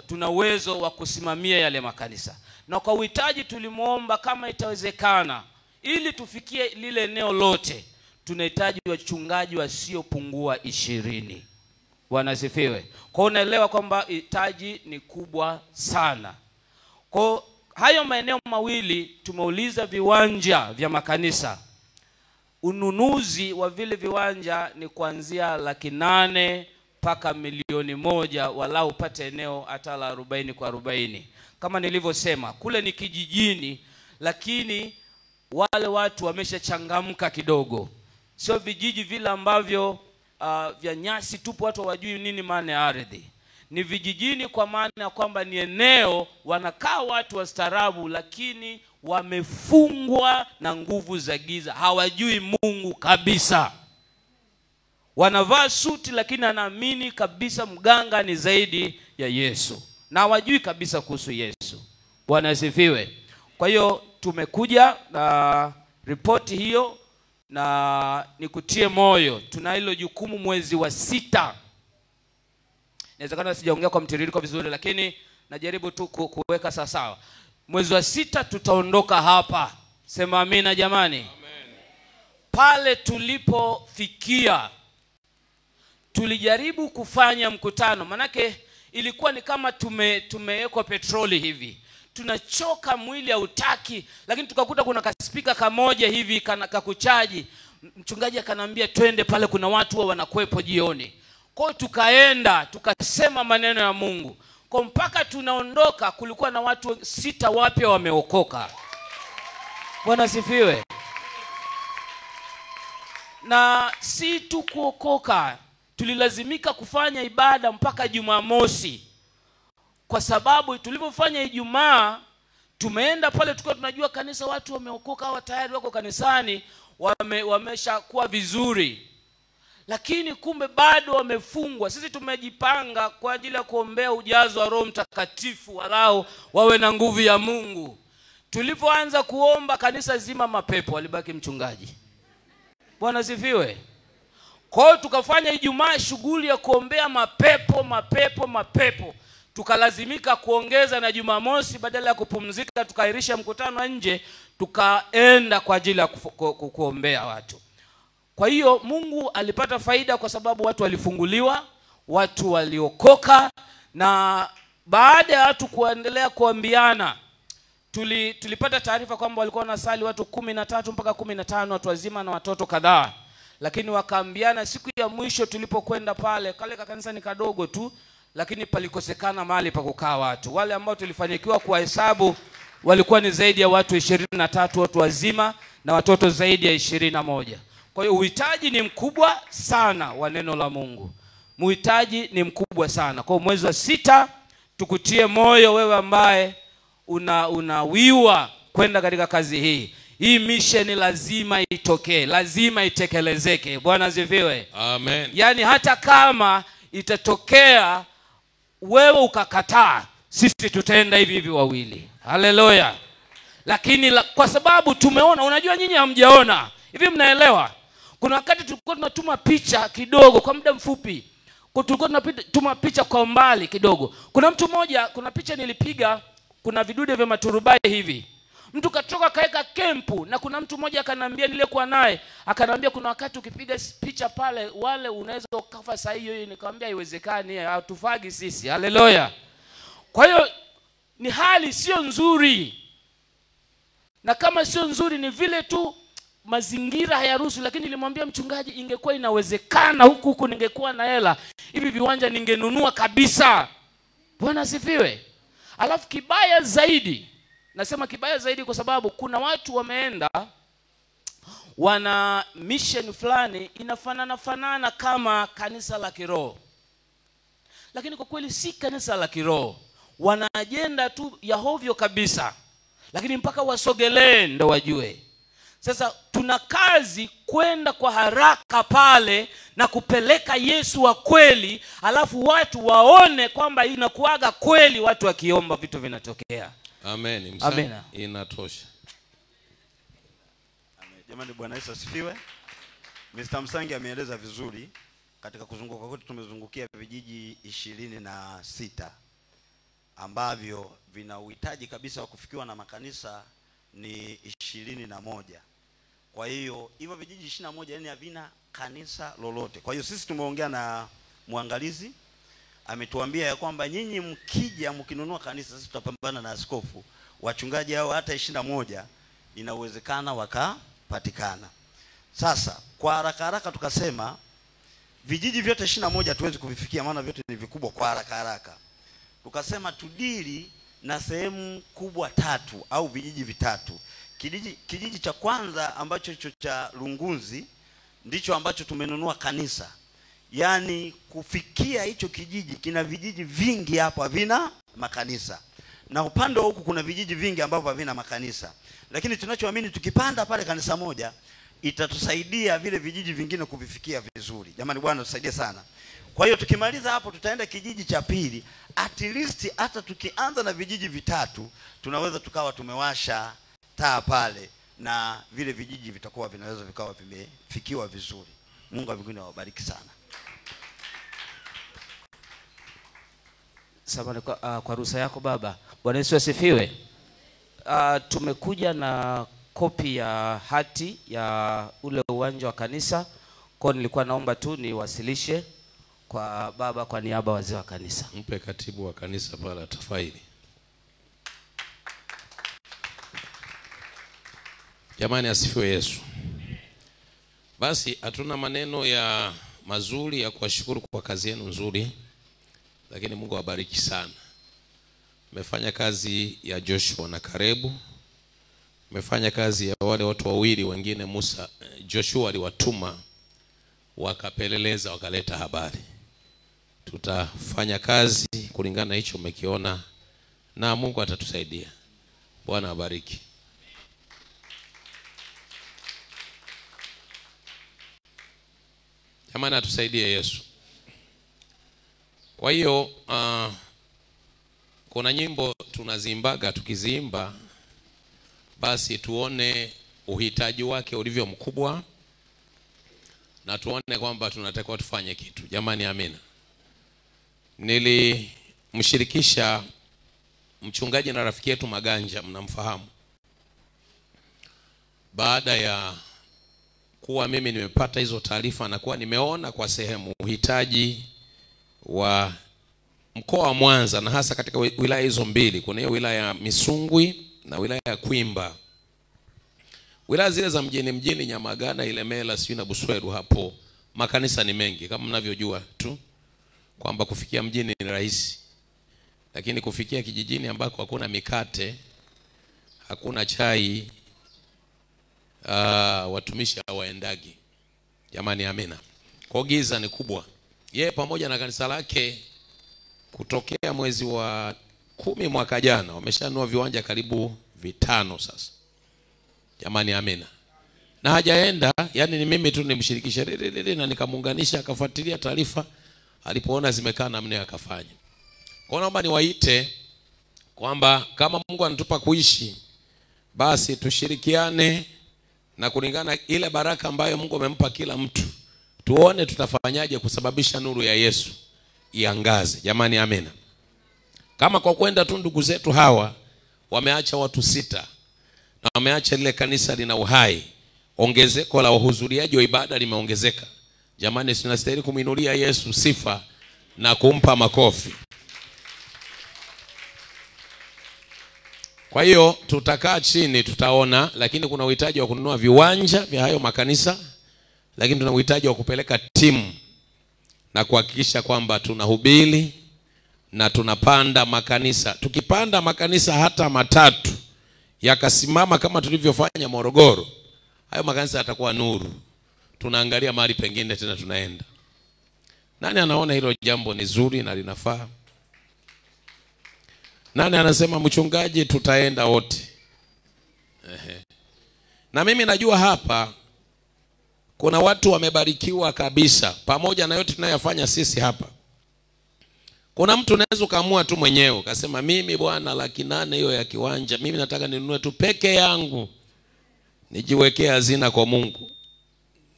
tuna uwezo wa kusimamia yale makanisa. Na kwa uhitaji tulimuomba kama itawezekana, ili tufikie lile eneo lote, tunahitaji wachungaji wasiopungua 20. Wanasifiwe. Kwa unaelewa kwamba hitaji ni kubwa sana. Kwa hayo maeneo mawili tumeuliza viwanja vya makanisa. Ununuzi wa vile viwanja ni kuanzia 800,000 mpaka 1,000,000 walau upate eneo hata la 40 kwa 40. Kama nilivyosema, kule ni kijijini, lakini wale watu wameshachangamka kidogo. Sio vijiji vile ambavyo vya nyasi tupo, watu hawajui nini maana ya ardhi. Ni vijijini kwa maana ya kwamba ni eneo wanakaa watu wastaarabu, lakini wamefungwa na nguvu za giza, hawajui Mungu kabisa. Wanavaa suti lakini anaamini kabisa mganga ni zaidi ya Yesu, na hawajui kabisa kuhusu Yesu. Bwana asifiwe. Kwa hiyo tumekuja na ripoti hiyo, na nikutie moyo, tuna hilo jukumu mwezi wa 6. Inawezekana sijaongea kwa mtiririko vizuri, lakini najaribu tu kuweka sawa. Mwezi wa 6 tutaondoka hapa. Sema amina jamani. Amen. Pale tulipofikia tulijaribu kufanya mkutano, manake ilikuwa ni kama tumewekwa petroli hivi. Tunachoka, mwili hautaki, lakini tukakuta kuna kaspika kamoja hivi kakuchaji. Mchungaji akanambia twende pale, kuna watu wanakuepo jioni. Kwa tukaenda, tukasema maneno ya Mungu. Kwa mpaka tunaondoka kulikuwa na watu 6 wapya wameokoka. Bwana sifiwe. Na si tu kuokoka, tulilazimika kufanya ibada mpaka Jumamosi. Kwa sababu tulipofanya Ijumaa, tumeenda pale tukiwa tunajua kanisa watu wameokoka, hawa tayari wako kanisani, wameshakuwa vizuri. Lakini kumbe bado wamefungwa. Sisi tumejipanga kwa ajili ya kuombea ujazo wa Roho Mtakatifu, walau wawe na nguvu ya Mungu. Tulipoanza kuomba, kanisa zima mapepo, walibaki mchungaji. Bwana sifiwe. Kwa hiyo tukafanya Ijumaa shughuli ya kuombea mapepo. Tukalazimika kuongeza na Jumamosi, badala ya kupumzika tukairisha mkutano nje, tukaenda kwa ajili ya kuombea watu. Kwa hiyo Mungu alipata faida kwa sababu watu walifunguliwa, watu waliokoka. Na baada ya watu kuendelea kuambiana, tulipata taarifa kwamba walikuwa wanasali watu 13 mpaka 15, watu wazima na watoto kadhaa. Lakini wakaambiana siku ya mwisho tulipokwenda pale, kale kanisa ni kadogo tu, lakini palikosekana mahali pa kukaa watu. Wale ambao tulifanikiwa kuwahesabu walikuwa ni zaidi ya watu 23, watu wazima na watoto zaidi ya 21. Kwa hiyo uhitaji ni mkubwa sana wa neno la Mungu. Uhitaji ni mkubwa sana. Kwa mwezi wa 6 tukutie moyo wewe ambaye unawiwa kwenda katika kazi hii. Hii mission lazima itokee, lazima itekelezeke. Bwana asifiwe. Amen. Yaani hata kama itatokea wewe ukakataa, sisi tutaenda hivi wawili. Haleluya. Lakini kwa sababu tumeona, unajua nyinyi hamjaona. Hivi mnaelewa? Kuna wakati tulikuwa tunatuma picha kidogo kwa muda mfupi. Tulikuwa tunatuma picha kwa mbali kidogo. Kuna mtu mmoja, kuna picha nilipiga, kuna vidude vya maturubai hivi. Mtu katoka kaeka kempu, na kuna mtu mmoja akanambia, nilikuwa naye, akanambia kuna wakati ukipiga picha pale wale unaweza ukafa saa hiyo. Nikamwambia haiwezekani, hatufagi sisi. Haleluya. Kwa hiyo ni hali sio nzuri. Na kama sio nzuri ni vile tu mazingira hayaruhusu. Lakini nilimwambia mchungaji, ingekuwa inawezekana huku ningekuwa na hela, hivi viwanja ningenunua kabisa. Bwana asifiwe. Alafu kibaya zaidi, nasema kibaya zaidi kwa sababu kuna watu wameenda wana mission fulani inafanana kama kanisa la kiroho, lakini kwa kweli si kanisa la kiroho. Wana agenda tu ya hovyo kabisa, lakini mpaka wasogelee ndo wajue. Sasa tuna kazi kwenda kwa haraka pale na kupeleka Yesu wa kweli, alafu watu waone kwamba inakuaga kweli, watu wakiomba vitu vinatokea. Amen. Amen. Inatosha. Amen. Jamani, Bwana Yesu asifiwe. Mr. Msangi ameeleza vizuri. Katika kuzunguka kwetu tumezungukia vijiji 26 ambavyo vina uhitaji kabisa wa kufikiwa na makanisa ni 21. Kwa hiyo hivyo vijiji 21 yani havina kanisa lolote. Kwa hiyo sisi tumeongea na mwangalizi, ametuambia ya kwamba nyinyi mkija mkinunua kanisa, sisi tutapambana na askofu, wachungaji hao hata 21 ina uwezekana wakapatikana. Sasa kwa haraka tukasema vijiji vyote 21 hatuwezi kuvifikia, maana vyote ni vikubwa kwa haraka. Tukasema tudili na sehemu kubwa 3 au vijiji vitatu. Kijiji cha kwanza ambacho cha Lunguzi ndicho ambacho tumenunua kanisa. Yaani kufikia hicho kijiji kina vijiji vingi hapo havina makanisa. Na upande wa huku kuna vijiji vingi ambavyo havina makanisa. Lakini tunachoamini tukipanda pale kanisa moja itatusaidia vile vijiji vingine kuvifikia vizuri. Jamani, Bwana tusaidie sana. Kwa hiyo tukimaliza hapo tutaenda kijiji cha pili. At least hata tukianza na vijiji vitatu tunaweza tukawa tumewasha taa pale na vile vijiji vitakuwa vinaweza vikawa vimefikiwa vizuri. Mungu wa mbinguni awabariki sana. Samahani kwa ruhusa yako baba. Bwana Yesu asifiwe. Tumekuja na kopi ya hati ya ule uwanja wa kanisa. Kwa nilikuwa naomba tu niwasilishe kwa baba kwa niaba wazee wa kanisa. Mpe katibu wa kanisa pala tafaili. Jamani, asifiwe Yesu. Basi hatuna maneno ya mazuri ya kuwashukuru kwa kazi yenu nzuri, lakini Mungu awabariki sana. Mmefanya kazi ya Joshua na Karebu. Mmefanya kazi ya wale watu wawili wengine Musa, Joshua aliwatuma wakapeleleza wakaleta habari. Tutafanya kazi kulingana na hicho mmekiona na Mungu atatusaidia. Bwana abariki. Jamani, atusaidie Yesu. Kwa hiyo kuna nyimbo tunazimbaga, tukiziimba basi tuone uhitaji wake ulivyo mkubwa na tuone kwamba tunatakiwa tufanye kitu. Jamani, amina. Nilimshirikisha mchungaji na rafiki yetu Maganja, mnamfahamu. Baada ya kuwa mimi nimepata hizo taarifa na kuwa nimeona kwa sehemu uhitaji wa mkoa wa Mwanza na hasa katika wilaya hizo mbili, kuna hiyo wilaya ya Misungwi na wilaya ya Kwimba. Wilaya zile za mjini Nyamagana, Ilemela, Siuna na Busweru, hapo makanisa ni mengi kama mnavyojua tu kwamba kufikia mjini ni rahisi, lakini kufikia kijijini ambako hakuna mikate, hakuna chai, watumishi hawaendagi. Jamani, amina. Kwa giza ni kubwa. Yeye pamoja na kanisa lake kutokea mwezi wa 10 mwaka jana wameshanunua viwanja karibu 5 sasa. Jamani, amina. Na hajaenda, yani ni mimi tu nimshirikisha na nikamuunganisha, akafuatilia taarifa, alipoona zimekaa namna akafanya. Kwa naomba niwaite kwamba kama Mungu anatupa kuishi, basi tushirikiane na kulingana ile baraka ambayo Mungu amempa kila mtu, tuone tutafanyaje kusababisha nuru ya Yesu iangaze. Jamani, amina. Kama kwa kwenda tu ndugu zetu hawa wameacha watu 6 na wameacha lile kanisa lina uhai, ongezeko la wahudhuriaji wa ibada limeongezeka. Jamani, tunastahili kumuinulia Yesu sifa na kumpa makofi. Kwa hiyo tutakaa chini tutaona, lakini kuna uhitaji wa kununua viwanja vya hayo makanisa, lakini tuna uhitaji wa kupeleka timu na kuhakikisha kwamba tunahubiri na tunapanda makanisa. Tukipanda makanisa hata 3 yakasimama kama tulivyofanya Morogoro, hayo makanisa yatakuwa nuru. Tunaangalia mahali pengine tena tunaenda. Nani anaona hilo jambo ni zuri na linafaa? Nani anasema mchungaji tutaenda wote? Na mimi najua hapa kuna watu wamebarikiwa kabisa pamoja na yote tunayofanya sisi hapa. Kuna mtu unaweza kaamua tu mwenyewe ukasema mimi bwana 800,000 hiyo ya kiwanja mimi nataka ninunue tu peke yangu, nijiwekee hazina kwa Mungu.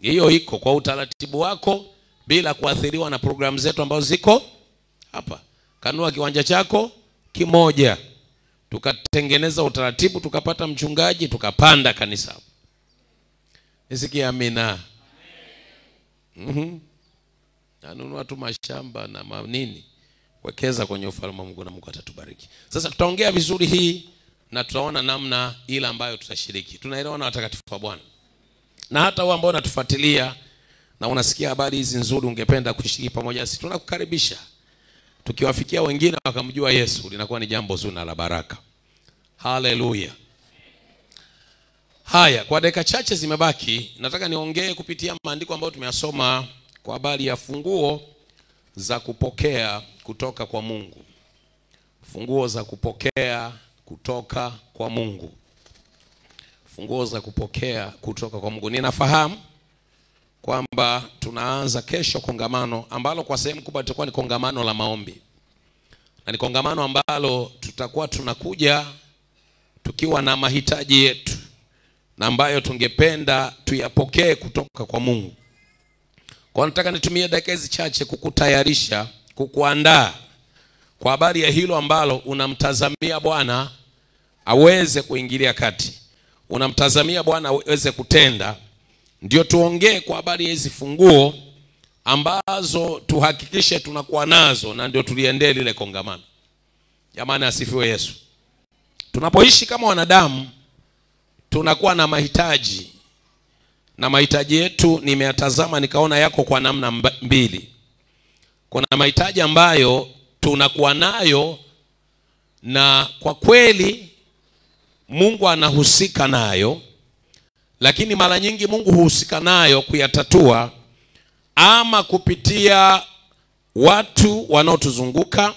Hiyo iko kwa utaratibu wako bila kuathiriwa na programu zetu ambazo ziko hapa. Kanunua kiwanja chako kimoja, tukatengeneza utaratibu, tukapata mchungaji, tukapanda kanisa. Nisikia amina. Nanunua tu mashamba na nini, wekeza kwenye ufalme wa Mungu na Mungu atatubariki. Sasa tutaongea vizuri hii na tutaona namna ile ambayo tutashiriki. Tunaelewana watakatifu wa Bwana? Na hata wao ambao unatufuatilia na unasikia habari hizi nzuri ungependa kushiriki pamoja nasi, tunakukaribisha. Tukiwafikia wengine wakamjua Yesu, linakuwa ni jambo zuri na la baraka. Haleluya. Haya, kwa dakika chache zimebaki, nataka niongee kupitia maandiko ambayo tumeyasoma kwa habari ya funguo za kupokea kutoka kwa Mungu. Funguo za kupokea kutoka kwa Mungu. Funguo za kupokea kutoka kwa Mungu. Ninafahamu kwamba tunaanza kesho kongamano ambalo kwa sehemu kubwa litakuwa ni kongamano la maombi. Na ni kongamano ambalo tutakuwa tunakuja tukiwa na mahitaji yetu na ambayo tungependa tuyapokee kutoka kwa Mungu. Kwa nataka nitumie dakika hizi chache kukutayarisha, kukuandaa kwa habari ya hilo ambalo unamtazamia Bwana aweze kuingilia kati. Unamtazamia Bwana aweze kutenda. Ndio tuongee kwa habari ya hizi funguo ambazo tuhakikishe tunakuwa nazo, na ndio tuliendee lile kongamano. Jamani asifiwe Yesu. Tunapoishi kama wanadamu tunakuwa na mahitaji. Na mahitaji yetu nimeyatazama nikaona yako kwa namna mbili. Kuna mahitaji ambayo tunakuwa nayo na kwa kweli Mungu anahusika nayo, lakini mara nyingi Mungu huhusika nayo kuyatatua ama kupitia watu wanaotuzunguka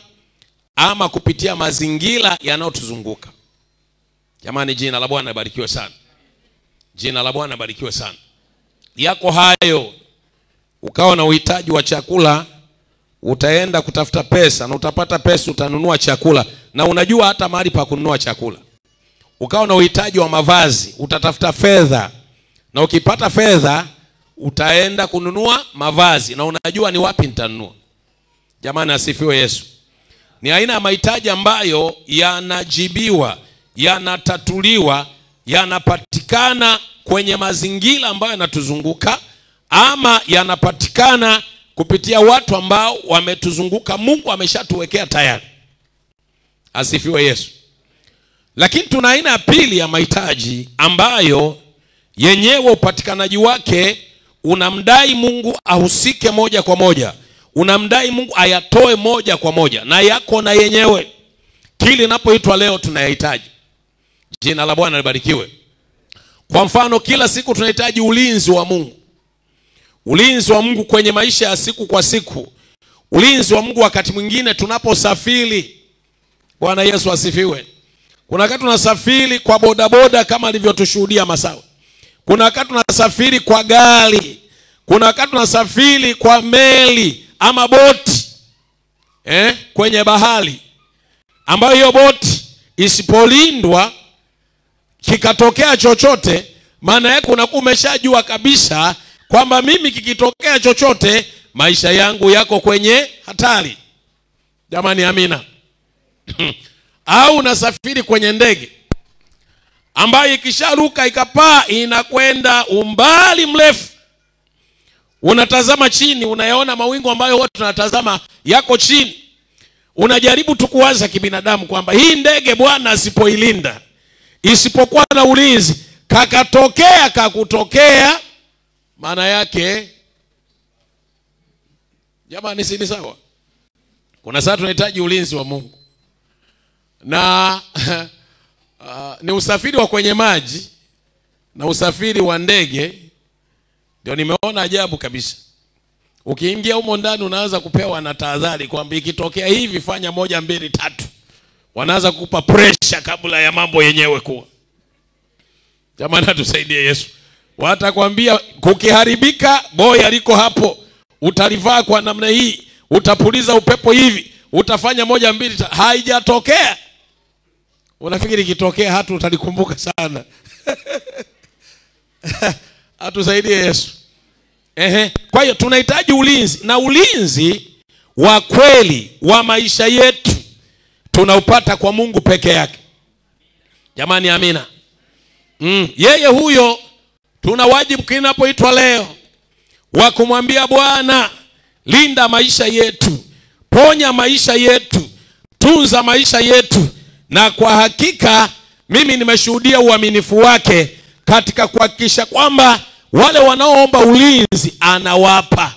ama kupitia mazingira yanayotuzunguka. Jamani, jina la Bwana libarikiwe sana. Jina la Bwana libarikiwe sana. Yako hayo, ukawa na uhitaji wa chakula, utaenda kutafuta pesa na utapata pesa, utanunua chakula na unajua hata mahali pa kununua chakula. Ukawa na uhitaji wa mavazi, utatafuta fedha na ukipata fedha utaenda kununua mavazi na unajua ni wapi nitanunua. Jamani asifiwe Yesu. Ni aina ya mahitaji ambayo yanajibiwa, yanatatuliwa, yanapatikana kwenye mazingira ambayo yanatuzunguka ama yanapatikana kupitia watu ambao wametuzunguka. Mungu ameshatuwekea tayari. Asifiwe Yesu. Lakini tuna aina ya pili ya mahitaji ambayo yenyewe upatikanaji wake unamdai Mungu ahusike moja kwa moja. Unamdai Mungu ayatoe moja kwa moja, na yako na yenyewe. Kile inapoitwa leo tunayahitaji. Jina la Bwana libarikiwe. Kwa mfano, kila siku tunahitaji ulinzi wa Mungu. Ulinzi wa Mungu kwenye maisha ya siku kwa siku. Ulinzi wa Mungu wakati mwingine tunaposafiri. Bwana Yesu asifiwe. Kuna wakati tunasafiri kwa bodaboda kama alivyotushuhudia Masawe. Kuna wakati tunasafiri kwa gari. Kuna wakati tunasafiri kwa meli ama boti kwenye bahari, ambayo hiyo boti isipolindwa kikatokea chochote, maana yake unakuwa umeshajua kabisa kwamba mimi kikitokea chochote maisha yangu yako kwenye hatari. Jamani amina. Au unasafiri kwenye ndege ambayo ikisharuka ikapaa inakwenda umbali mrefu. Unatazama chini, unayaona mawingu ambayo wote tunatazama yako chini. Unajaribu tu kuwaza kibinadamu kwamba hii ndege Bwana asipoilinda, isipokuwa na ulinzi, kakutokea, maana yake jamani si ni sawa? Kuna saa tunahitaji ulinzi wa Mungu. Na ni usafiri wa kwenye maji na usafiri wa ndege, ndio nimeona ajabu kabisa. Ukiingia humo ndani unaanza kupewa na tahadhari kwamba ikitokea hivi fanya 1 2 3. Wanaanza kukupa pressure kabla ya mambo yenyewe kuwa. Jamani tusaidie Yesu. Watakwambia kukiharibika boy aliko hapo, utalivaa kwa namna hii, utapuliza upepo hivi, utafanya 1 2 3. Haijatokea. Unafikiri ikitokea hatu utalikumbuka sana. Atusaidie Yesu. Kwa hiyo tunahitaji ulinzi, na ulinzi wa kweli wa maisha yetu tunaupata kwa Mungu peke yake. Jamani amina. Yeye huyo tuna wajibu kinapoitwa leo wa kumwambia Bwana, linda maisha yetu, ponya maisha yetu, tunza maisha yetu. Na kwa hakika mimi nimeshuhudia uaminifu wake katika kuhakikisha kwamba wale wanaoomba ulinzi anawapa.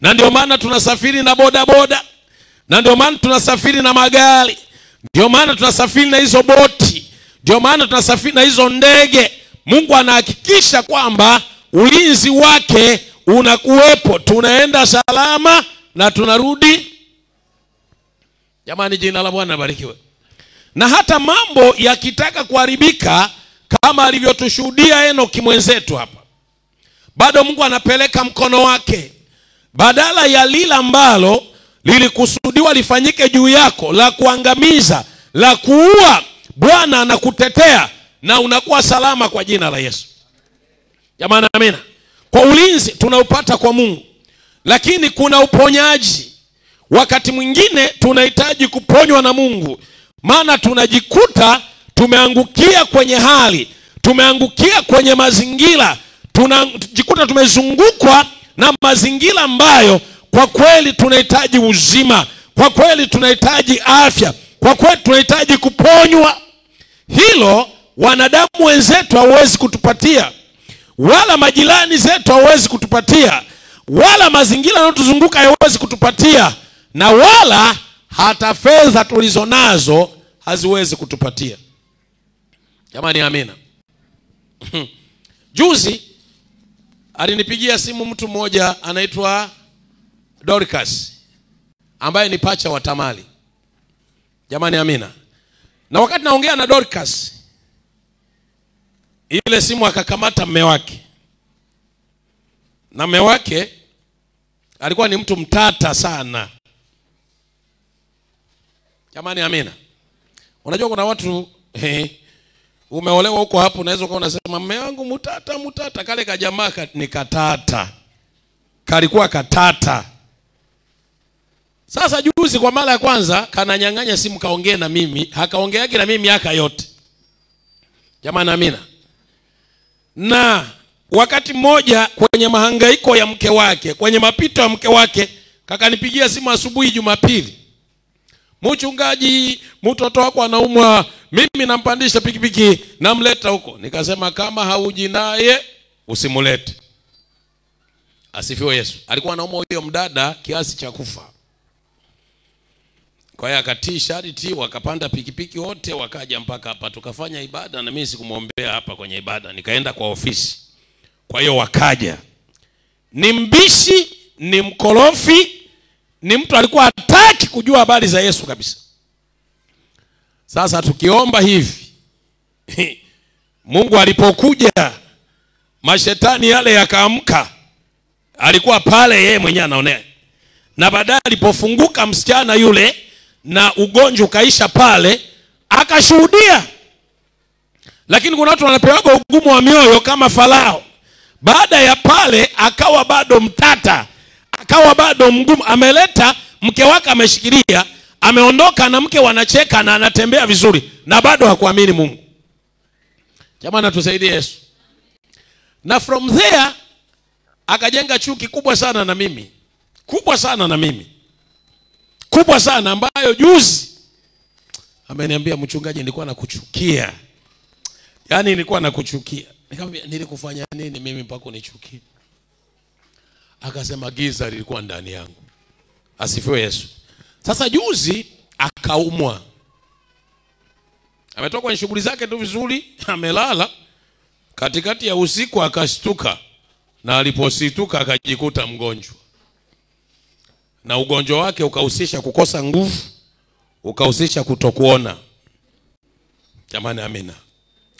Na ndio maana tunasafiri na bodaboda, na ndio maana tunasafiri na magari, ndio maana tunasafiri na hizo boti, ndio maana tunasafiri na hizo ndege. Mungu anahakikisha kwamba ulinzi wake unakuwepo, tunaenda salama na tunarudi. Jamani jina la Bwana barikiwe. Na hata mambo yakitaka kuharibika kama alivyotushuhudia Enoki mwenzetu hapa, bado Mungu anapeleka mkono wake. Badala ya lile ambalo lilikusudiwa lifanyike juu yako, la kuangamiza, la kuua, Bwana anakutetea na unakuwa salama kwa jina la Yesu. Jamani amina. Kwa ulinzi tunaupata kwa Mungu, lakini kuna uponyaji. Wakati mwingine tunahitaji kuponywa na Mungu, maana tunajikuta tumeangukia kwenye hali, tumeangukia kwenye mazingira, tunajikuta tumezungukwa na mazingira ambayo kwa kweli tunahitaji uzima, kwa kweli tunahitaji afya, kwa kweli tunahitaji kuponywa. Hilo wanadamu wenzetu hawezi kutupatia, wala majirani zetu hawezi kutupatia, wala mazingira yanayotuzunguka hawezi kutupatia, na wala hata fedha tulizonazo haziwezi kutupatia. Jamani amina. Juzi alinipigia simu mtu mmoja anaitwa Dorcas, ambaye ni pacha wa Tamali. Jamani amina. Na wakati naongea na Dorcas, ile simu akakamata mume wake. Na mume wake alikuwa ni mtu mtata sana. Jamani amina. Unajua kuna watu umeolewa huko hapo, unaweza kuwa unasema mume wangu mtata, kale kajamaa ni katata. Kalikuwa katata. Sasa juzi kwa mara ya kwanza kananyang'anya simu kaongea na mimi, hakaongeagi na mimi miaka yote. Jamani amina. Na wakati mmoja kwenye mahangaiko ya mke wake, kwenye mapito ya mke wake, kakanipigia simu asubuhi Jumapili. Mchungaji, mtoto wako anaumwa, mimi nampandisha pikipiki namleta huko. Nikasema kama hauji naye usimulete. Asifiwe Yesu. Alikuwa anaumwa huyo mdada kiasi cha kufa. Kwa hiyo akatii sharti, wakapanda pikipiki wote wakaja mpaka hapa, tukafanya ibada, na mimi sikumwombea hapa kwenye ibada, nikaenda kwa ofisi. Kwa hiyo wakaja. Ni mbishi, ni mkorofi, ni mtu alikuwa hataki kujua habari za Yesu kabisa. Sasa tukiomba hivi, Mungu alipokuja, mashetani yale yakaamka. Alikuwa pale yeye mwenyewe anaonea. Na baadaye alipofunguka msichana yule na ugonjwa ukaisha pale, akashuhudia. Lakini kuna watu wanapewa ugumu wa mioyo kama Farao. Baada ya pale akawa bado mtata, akawa bado mgumu. Ameleta mke wake ameshikilia, ameondoka na mke wanacheka na anatembea vizuri, na bado hakuamini Mungu. Jamani tusaidie Yesu. Na from there akajenga chuki kubwa sana na mimi. Kubwa sana na mimi. Kubwa sana, ambayo juzi ameniambia, mchungaji nilikuwa nakuchukia. Yaani nilikuwa nakuchukia. Nikamwambia nilikufanya nini mimi mpaka unichukie? Akasema giza lilikuwa ndani yangu. Asifiwe Yesu. Sasa juzi akaumwa. Ametoka kwenye shughuli zake tu vizuri, amelala. Katikati ya usiku akashtuka, na aliposituka akajikuta mgonjwa. Na ugonjwa wake ukahusisha kukosa nguvu, ukahusisha kutokuona. Jamani amina.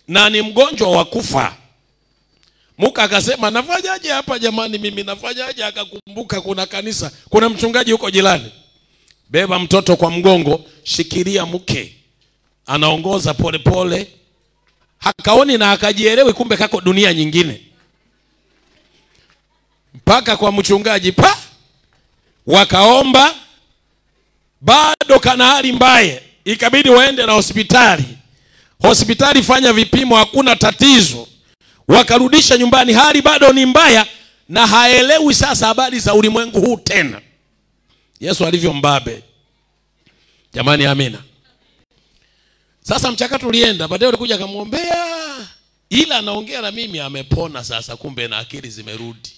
Na ni mgonjwa wa kufa. Muka akasema nafanyaje hapa jamani, mimi nafanyaje? Akakumbuka kuna kanisa, kuna mchungaji huko jirani. Beba mtoto kwa mgongo, shikilia mke, anaongoza pole pole. Hakaoni na akajielewi, kumbe kako dunia nyingine. Mpaka kwa mchungaji wakaomba, bado kana hali mbaya, ikabidi waende na hospitali. Hospitali fanya vipimo, hakuna tatizo. Wakarudisha nyumbani, hali bado ni mbaya, na haelewi sasa habari za ulimwengu huu tena. Yesu alivyo mbabe. Jamani amina. Sasa mchakato ulienda, baadaye alikuja akamwombea, ila anaongea na mimi amepona sasa, kumbe na akili zimerudi.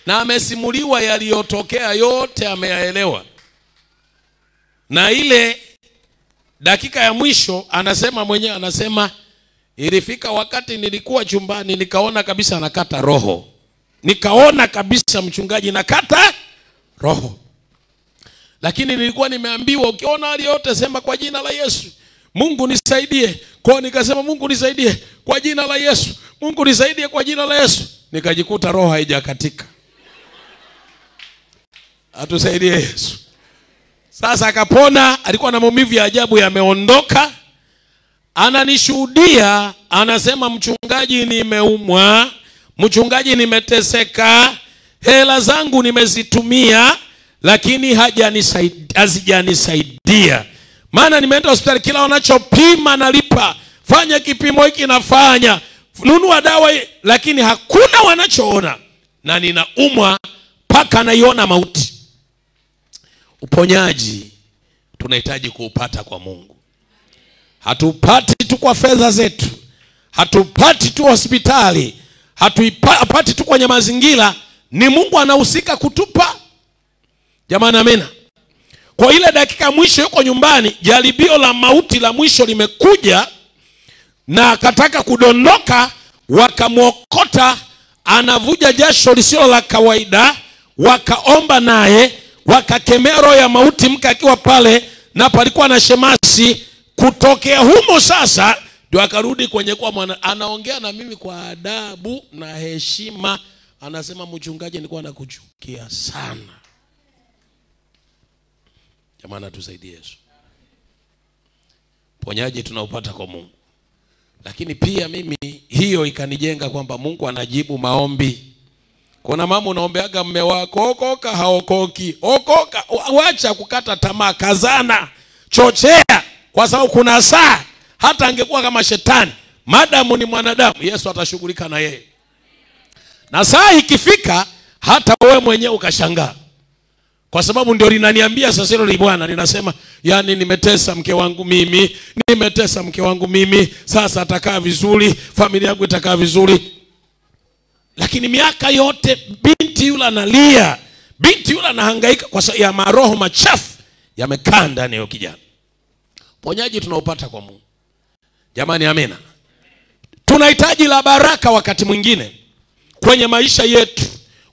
Na amesimuliwa yaliyotokea yote, ameyaelewa. Na ile dakika ya mwisho anasema mwenyewe, anasema ilifika wakati nilikuwa chumbani nikaona kabisa nakata roho. Nikaona kabisa mchungaji nakata roho. Lakini nilikuwa nimeambiwa ukiona hali yote sema kwa jina la Yesu, Mungu nisaidie. Kwa nikasema Mungu nisaidie kwa jina la Yesu, Mungu nisaidie kwa jina la Yesu. Nikajikuta roho haijakatika. Atusaidie Yesu. Sasa akapona, alikuwa na maumivu ya ajabu yameondoka. Ananishuhudia, anasema mchungaji nimeumwa, mchungaji nimeteseka, hela zangu nimezitumia, lakini hazijanisaidia. Maana nimeenda hospitali, kila wanachopima nalipa, fanya kipimo hiki nafanya, nunua dawa, lakini hakuna wanachoona, na ninaumwa mpaka naiona mauti. Uponyaji tunahitaji kuupata kwa Mungu. Hatupati tu kwa fedha zetu, hatupati tu hospitali, hatupati tu kwenye mazingira, ni Mungu anahusika kutupa. Jamani amina. Kwa ile dakika mwisho yuko nyumbani, jaribio la mauti la mwisho limekuja, na akataka kudondoka, wakamwokota anavuja jasho lisilo la kawaida, wakaomba naye, wakakemea roho ya mauti, mke akiwa pale, na palikuwa na shemasi. Kutokea humo sasa ndio akarudi kwenye kwa mwana, anaongea na mimi kwa adabu na heshima, anasema mchungaji nilikuwa nakuchukia sana. Jamani tusaidie Yesu. Ponyaji tunaupata kwa Mungu. Lakini pia mimi hiyo ikanijenga kwamba Mungu anajibu maombi. Kuna mama unaombeaga mume wako, okoka haokoki. Okoka, wacha kukata tamaa, kazana, chochea, kwa sababu kuna saa hata angekuwa kama shetani, madamu ni mwanadamu, Yesu atashughulika na yeye. Na saa ikifika hata wewe mwenyewe ukashangaa. Kwa sababu ndio linaniambia sasa hilo Bwana, linasema yani nimetesa mke wangu mimi, nimetesa mke wangu mimi, sasa atakaa vizuri, familia yangu itakaa vizuri. Lakini miaka yote binti yule analia, binti yule anahangaika kwa sababu ya maroho machafu yamekaa ndani ya kijana. Ponyaji tunaupata kwa Mungu. Jamani amina. Tunahitaji la baraka wakati mwingine kwenye maisha yetu.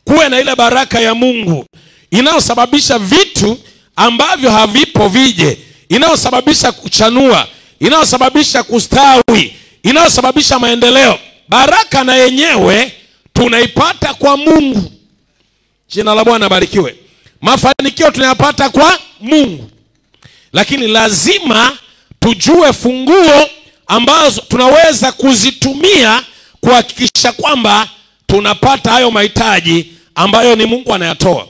Kuwe na ile baraka ya Mungu inayosababisha vitu ambavyo havipo vije, inayosababisha kuchanua, inayosababisha kustawi, inayosababisha maendeleo. Baraka na yenyewe tunaipata kwa Mungu. Jina la Bwana barikiwe. Mafanikio tunayapata kwa Mungu. Lakini lazima tujue funguo ambazo tunaweza kuzitumia kuhakikisha kwamba tunapata hayo mahitaji ambayo ni Mungu anayatoa.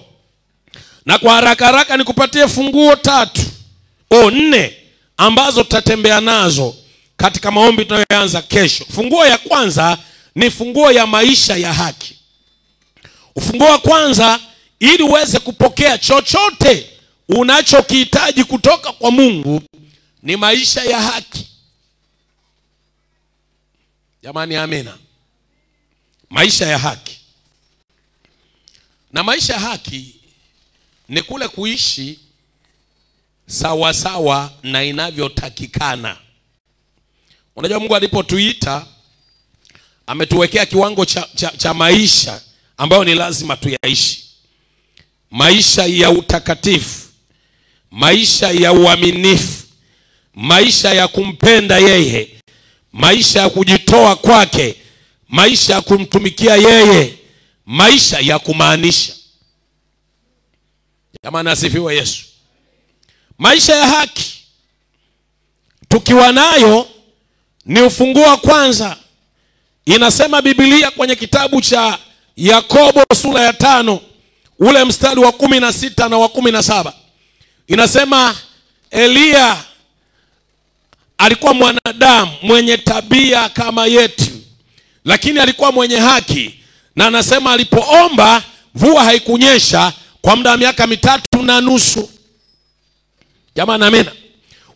Na kwa haraka haraka nikupatie funguo 4 ambazo tutatembea nazo katika maombi tunayoanza kesho. Funguo ya kwanza ni funguo ya maisha ya haki. Ufunguo wa kwanza, ili uweze kupokea chochote unachokihitaji kutoka kwa Mungu, ni maisha ya haki. Jamani amina. Maisha ya haki. Na maisha ya haki ni kule kuishi sawa sawa na inavyotakikana. Unajua Mungu alipotuita ametuwekea kiwango cha maisha ambayo ni lazima tuyaishi. Maisha ya utakatifu, maisha ya uaminifu, maisha ya kumpenda yeye, maisha ya kujitoa kwake, maisha ya kumtumikia yeye, maisha ya kumaanisha. Jamani asifiwe Yesu. Maisha ya haki tukiwa nayo ni ufunguo wa kwanza. Inasema Biblia kwenye kitabu cha Yakobo sura ya 5 ule mstari wa 16 na wa 17. Inasema Elia alikuwa mwanadamu mwenye tabia kama yetu, lakini alikuwa mwenye haki. Na anasema alipoomba mvua haikunyesha kwa muda wa miaka 3.5. Jamani amina.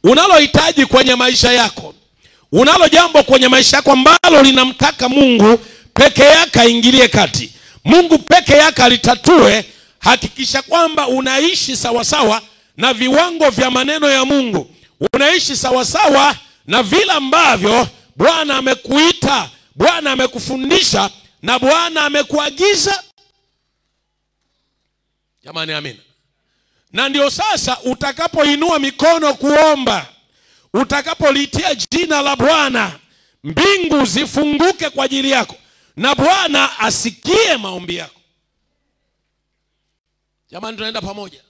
Unalohitaji kwenye maisha yako, unalo jambo kwenye maisha yako ambalo linamtaka Mungu peke yake aingilie kati, Mungu peke yake alitatue, hakikisha kwamba unaishi sawasawa na viwango vya maneno ya Mungu. Unaishi sawasawa na vile ambavyo Bwana amekuita, Bwana amekufundisha na Bwana amekuagiza. Jamani amina. Na ndio sasa utakapoinua mikono kuomba, utakapolitia jina la Bwana, mbingu zifunguke kwa ajili yako na Bwana asikie maombi yako. Jamani tunaenda pamoja.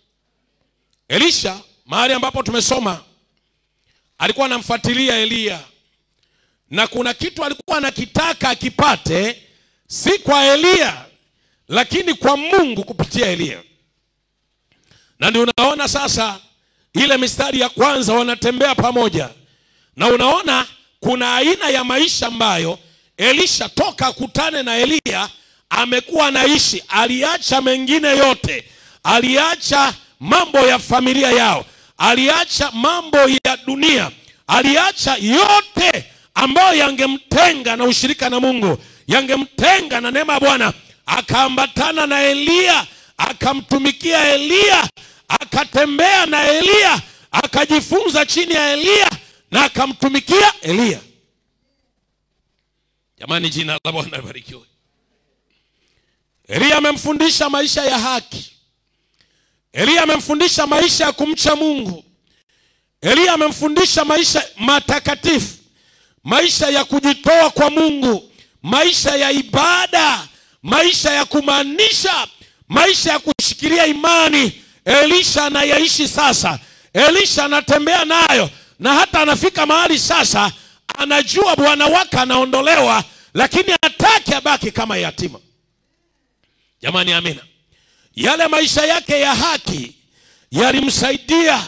Elisha, mahali ambapo tumesoma, alikuwa anamfuatilia Elia, na kuna kitu alikuwa anakitaka akipate, si kwa Elia lakini kwa Mungu kupitia Elia. Na ndio unaona sasa ile mistari ya kwanza wanatembea pamoja, na unaona kuna aina ya maisha ambayo Elisha toka kutane na Elia amekuwa anaishi. Aliacha mengine yote, aliacha mambo ya familia yao, aliacha mambo ya dunia, aliacha yote ambayo yangemtenga na ushirika na Mungu, yangemtenga na neema ya Bwana. Akaambatana na Elia, akamtumikia Elia, akatembea na Elia, akajifunza chini ya Elia na akamtumikia Elia. Jamani jina la Bwana libarikiwe. Elia amemfundisha maisha ya haki. Elia amemfundisha maisha ya kumcha Mungu. Elia amemfundisha maisha matakatifu, maisha ya kujitoa kwa Mungu, maisha ya ibada, maisha ya kumaanisha, maisha ya kushikilia imani. Elisha anayaishi sasa. Elisha anatembea nayo, na hata anafika mahali sasa anajua bwana wake anaondolewa, lakini hataki abaki kama yatima. Jamani amina. Yale maisha yake ya haki yalimsaidia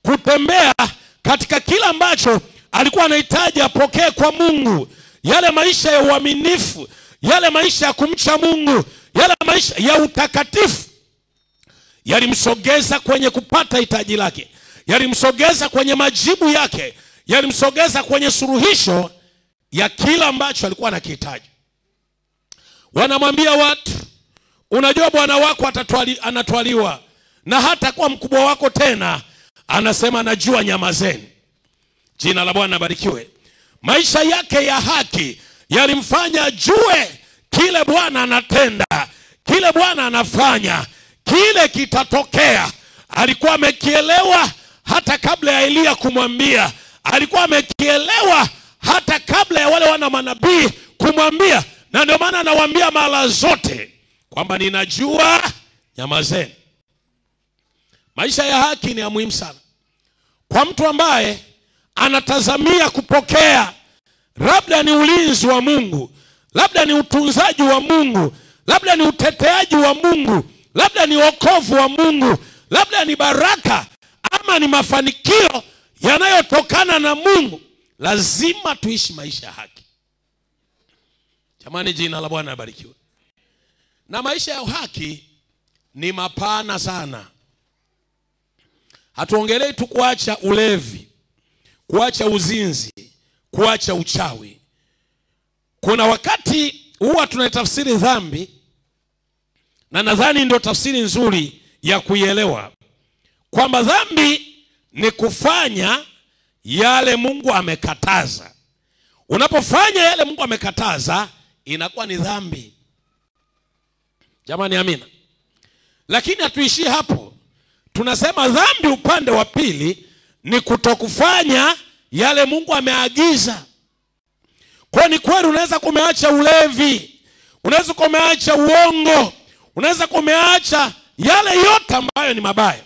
kutembea katika kila ambacho alikuwa anahitaji apokee kwa Mungu. Yale maisha ya uaminifu, yale maisha ya kumcha Mungu, yale maisha ya utakatifu yalimsogeza kwenye kupata hitaji lake, yalimsogeza kwenye majibu yake, yalimsogeza kwenye suluhisho ya kila ambacho alikuwa anakihitaji. Wanamwambia watu, unajua bwana wako anatwaliwa na hata kwa mkubwa wako tena. Anasema najua, nyamazeni. Jina la Bwana barikiwe. Maisha yake ya haki yalimfanya ajue kile Bwana anatenda, kile Bwana anafanya, kile kitatokea. Alikuwa amekielewa hata kabla ya Elia kumwambia. Alikuwa amekielewa hata kabla ya wale wana manabii kumwambia. Na ndio maana anawaambia mara zote kwamba ninajua, nyamazeni. Maisha ya haki ni ya muhimu sana kwa mtu ambaye anatazamia kupokea, labda ni ulinzi wa Mungu, labda ni utunzaji wa Mungu, labda ni uteteaji wa Mungu, labda ni wokovu wa Mungu, labda ni baraka ama ni mafanikio yanayotokana na Mungu. Lazima tuishi maisha ya haki. Jamani jina la Bwana libarikiwe. Na maisha ya haki ni mapana sana. Hatuongelei tu kuacha ulevi, kuacha uzinzi, kuacha uchawi. Kuna wakati huwa tunatafsiri dhambi, na nadhani ndio tafsiri nzuri ya kuielewa, kwamba dhambi ni kufanya yale Mungu amekataza. Unapofanya yale Mungu amekataza inakuwa ni dhambi. Jamani, amina. Lakini hatuishii hapo. Tunasema dhambi upande wa pili ni kutokufanya yale Mungu ameagiza. Kwa ni kweli unaweza kumeacha ulevi, unaweza kumeacha uongo, unaweza kumeacha yale yote ambayo ni mabaya.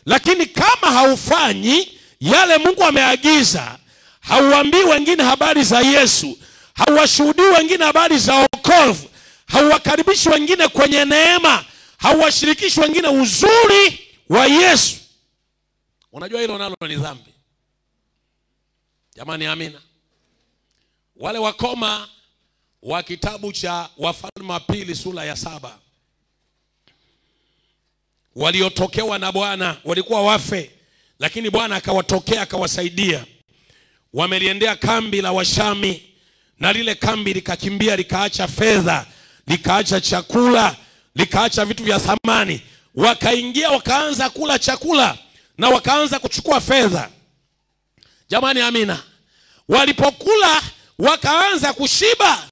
Lakini kama haufanyi yale Mungu ameagiza, hauambii wengine habari za Yesu, hauwashuhudii wengine habari za wokovu, hauwakaribishi wengine kwenye neema, hauwashirikishi wengine uzuri wa Yesu, unajua hilo nalo ni dhambi. Jamani, amina. Wale wakoma wa kitabu cha Wafalme wa Pili sura ya 7 waliotokewa na Bwana walikuwa wafe, lakini Bwana akawatokea akawasaidia. Wameliendea kambi la Washami, na lile kambi likakimbia, likaacha fedha, likaacha chakula, likaacha vitu vya thamani. Wakaingia wakaanza kula chakula na wakaanza kuchukua fedha. Jamani, amina. Walipokula wakaanza kushiba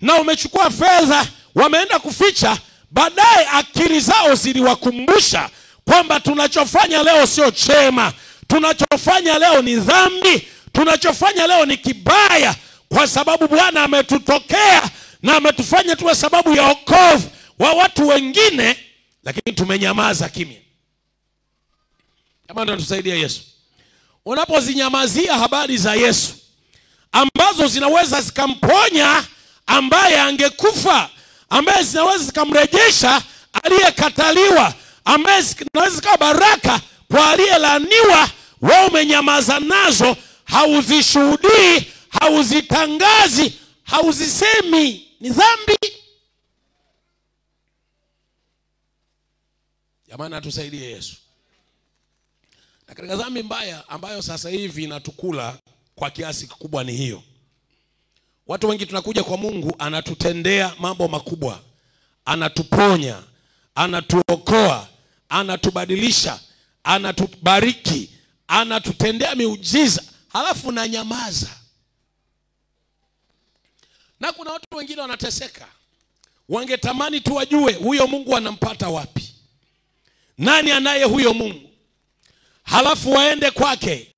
na umechukua fedha, wameenda kuficha. Baadaye akili zao ziliwakumbusha kwamba tunachofanya leo sio chema, tunachofanya leo ni dhambi, tunachofanya leo ni kibaya, kwa sababu Bwana ametutokea na ametufanya tuwe sababu ya wokovu wa watu wengine, lakini tumenyamaza kimya. Kama ndio tusaidia Yesu. Unapozinyamazia habari za Yesu ambazo zinaweza zikamponya ambaye angekufa, ambaye zinaweza zikamrejesha aliyekataliwa, ambaye zinaweza zikawa baraka kwa aliyelaaniwa, wewe umenyamaza nazo, hauzishuhudii, hauzitangazi, hauzisemi, ni dhambi. Jamani, atusaidie Yesu. Na katika dhambi mbaya ambayo sasa hivi inatukula kwa kiasi kikubwa ni hiyo. Watu wengi tunakuja kwa Mungu, anatutendea mambo makubwa, anatuponya, anatuokoa, anatubadilisha, anatubariki, anatutendea miujiza, halafu na nyamaza. Na kuna watu wengine wanateseka, wangetamani tu wajue huyo Mungu anampata wapi, nani anaye huyo Mungu, halafu waende kwake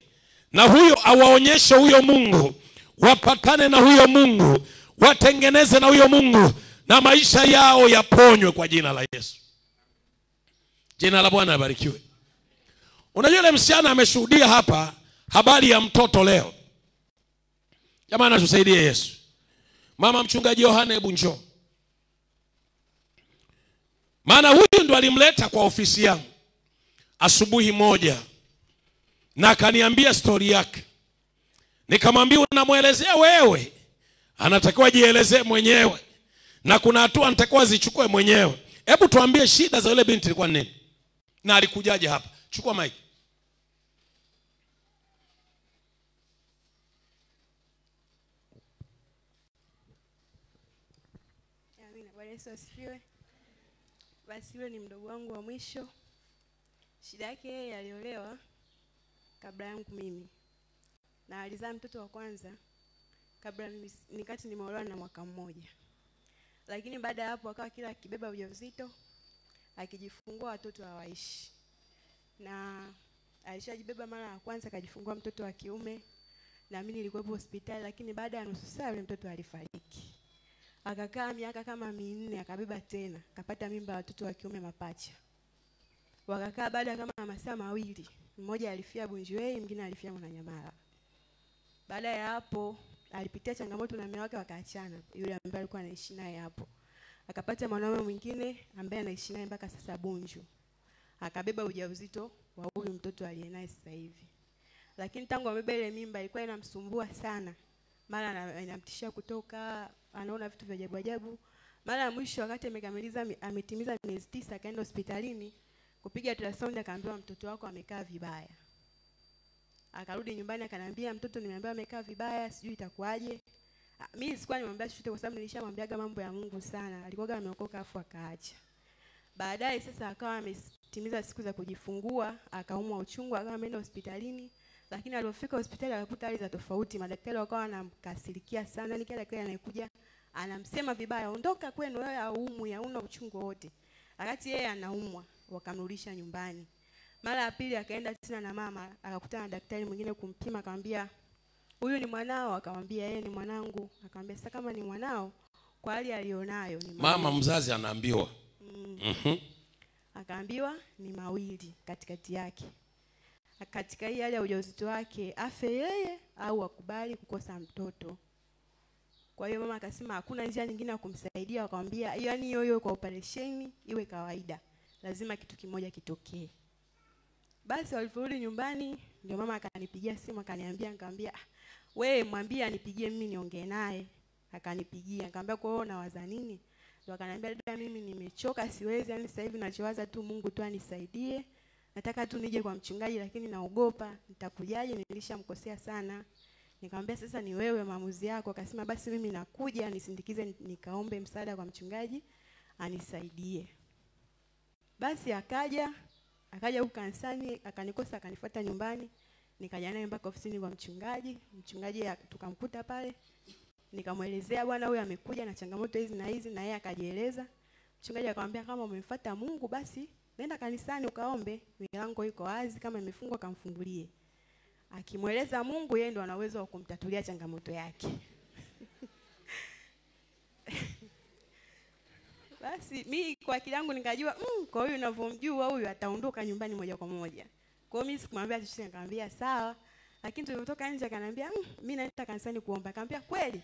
na huyo awaonyeshe huyo Mungu, wapatane na huyo Mungu, watengeneze na huyo Mungu, na maisha yao yaponywe kwa jina la Yesu. Jina la Bwana libarikiwe. Unajua yule msichana ameshuhudia hapa habari ya mtoto leo. Jamani, atusaidie Yesu. Mama mchungaji Yohana, hebu njoo. Maana huyu ndo alimleta kwa ofisi yangu asubuhi moja na akaniambia story yake. Nikamwambia unamuelezea wewe, anatakiwa jielezee mwenyewe, na kuna hatua anatakiwa zichukue mwenyewe. Hebu tuambie shida za yule binti ilikuwa nini na alikujaje hapa. Chukua mic. Amina. Bwana Yesu asifiwe. Basi yule ni mdogo wangu wa mwisho. Shida yake yeye aliolewa kabla yangu mimi, na alizaa mtoto wa kwanza kabla nikati nimeolewa na mwaka mmoja. Lakini baada ya hapo akawa kila akibeba ujauzito akijifungua watoto hawaishi. Na alishajibeba mara ya kwanza akajifungua mtoto wa kiume, na mimi nilikuwa hospitali, lakini baada ya nusu saa yule mtoto alifariki. Akakaa miaka kama 4 akabeba tena, akapata mimba ya watoto wa kiume mapacha. Wakakaa baada kama masaa 2, mmoja alifia Bunjuei, mwingine alifia Mwananyamala. Baada ya hapo alipitia changamoto na mume wake, wakaachana. Yule ambaye alikuwa anaishi naye hapo akapata mwanaume mwingine ambaye anaishi naye mpaka sasa Bunju. Akabeba ujauzito wa huyu mtoto aliyenaye sasa hivi. Lakini tangu amebeba ile mimba ilikuwa inamsumbua sana. Mara inamtishia kutoka, anaona vitu vya ajabu ajabu. Mara ya mwisho wakati ametimiza miezi 9 akaenda hospitalini kupiga ultrasound, akaambiwa mtoto wako amekaa vibaya. Akarudi nyumbani akaniambia mtoto nimeambiwa amekaa vibaya, sijui itakuaje. Mimi sikuwa nimwambia chochote kwa sababu nilishamwambiaga mambo ya Mungu sana. Alikuwa ameokoka afu akaacha. Baadaye sasa akawa ametimiza siku za kujifungua, akaumwa uchungu, akawa ameenda hospitalini. Lakini alipofika hospitali akakuta hali za tofauti. Madaktari wakawa wanamkasirikia sana, kila daktari anayekuja anamsema vibaya, ondoka kwenu wewe, haumwi, hauna uchungu wote. Wakati yeye anaumwa, wakamrudisha nyumbani. Mara ya pili akaenda tena na mama, akakutana na daktari mwingine kumpima, akamwambia huyu ni mwanao, akamwambia yeye ni mwanangu. Akamwambia sasa kama ni mwanao, kwa hali alionayo ni mama mzazi anaambiwa. Akaambiwa ni mawili katikati yake. Katika hii hali ya ujauzito wake afe yeye au akubali kukosa mtoto. Kwa hiyo mama akasema hakuna njia nyingine ya kumsaidia. Akamwambia yani hiyo kwa operation iwe kawaida, lazima kitu kimoja kitokee. Basi waliporudi nyumbani ndio mama akanipigia simu akaniambia, nikamwambia wewe mwambie anipigie mimi niongee naye. Akanipigia, nikamwambia kwa hiyo unawaza nini? Ndio akaniambia dada, mimi nimechoka, siwezi, yani sasa hivi nachowaza tu Mungu tu anisaidie. Nataka tu nije kwa mchungaji lakini naogopa nitakujaje, nilishamkosea sana. Nikamwambia sasa ni wewe, maamuzi yako. Akasema basi mimi nakuja nisindikize nikaombe msaada kwa mchungaji anisaidie. Basi akaja huko kanisani, akanikosa, akanifuata nyumbani. Nikaja naye mpaka ofisini kwa mchungaji. Mchungaji tukamkuta pale. Nikamwelezea bwana huyu amekuja na changamoto hizi na hizi, na yeye akajieleza. Mchungaji akamwambia kama umemfuata Mungu basi nenda kanisani ukaombe, milango iko wazi, kama imefungwa kamfungulie. Akimweleza Mungu, yeye ndo ana uwezo wa kumtatulia changamoto yake. Basi mimi kwa akili yangu nikajua kwa huyu ninavyomjua huyu ataondoka nyumbani moja kwa moja. Kwa hiyo mimi sikumwambia chochote, nikamwambia sawa. Lakini tulipotoka nje akaniambia mimi naenda kanisani kuomba. Akamwambia kweli?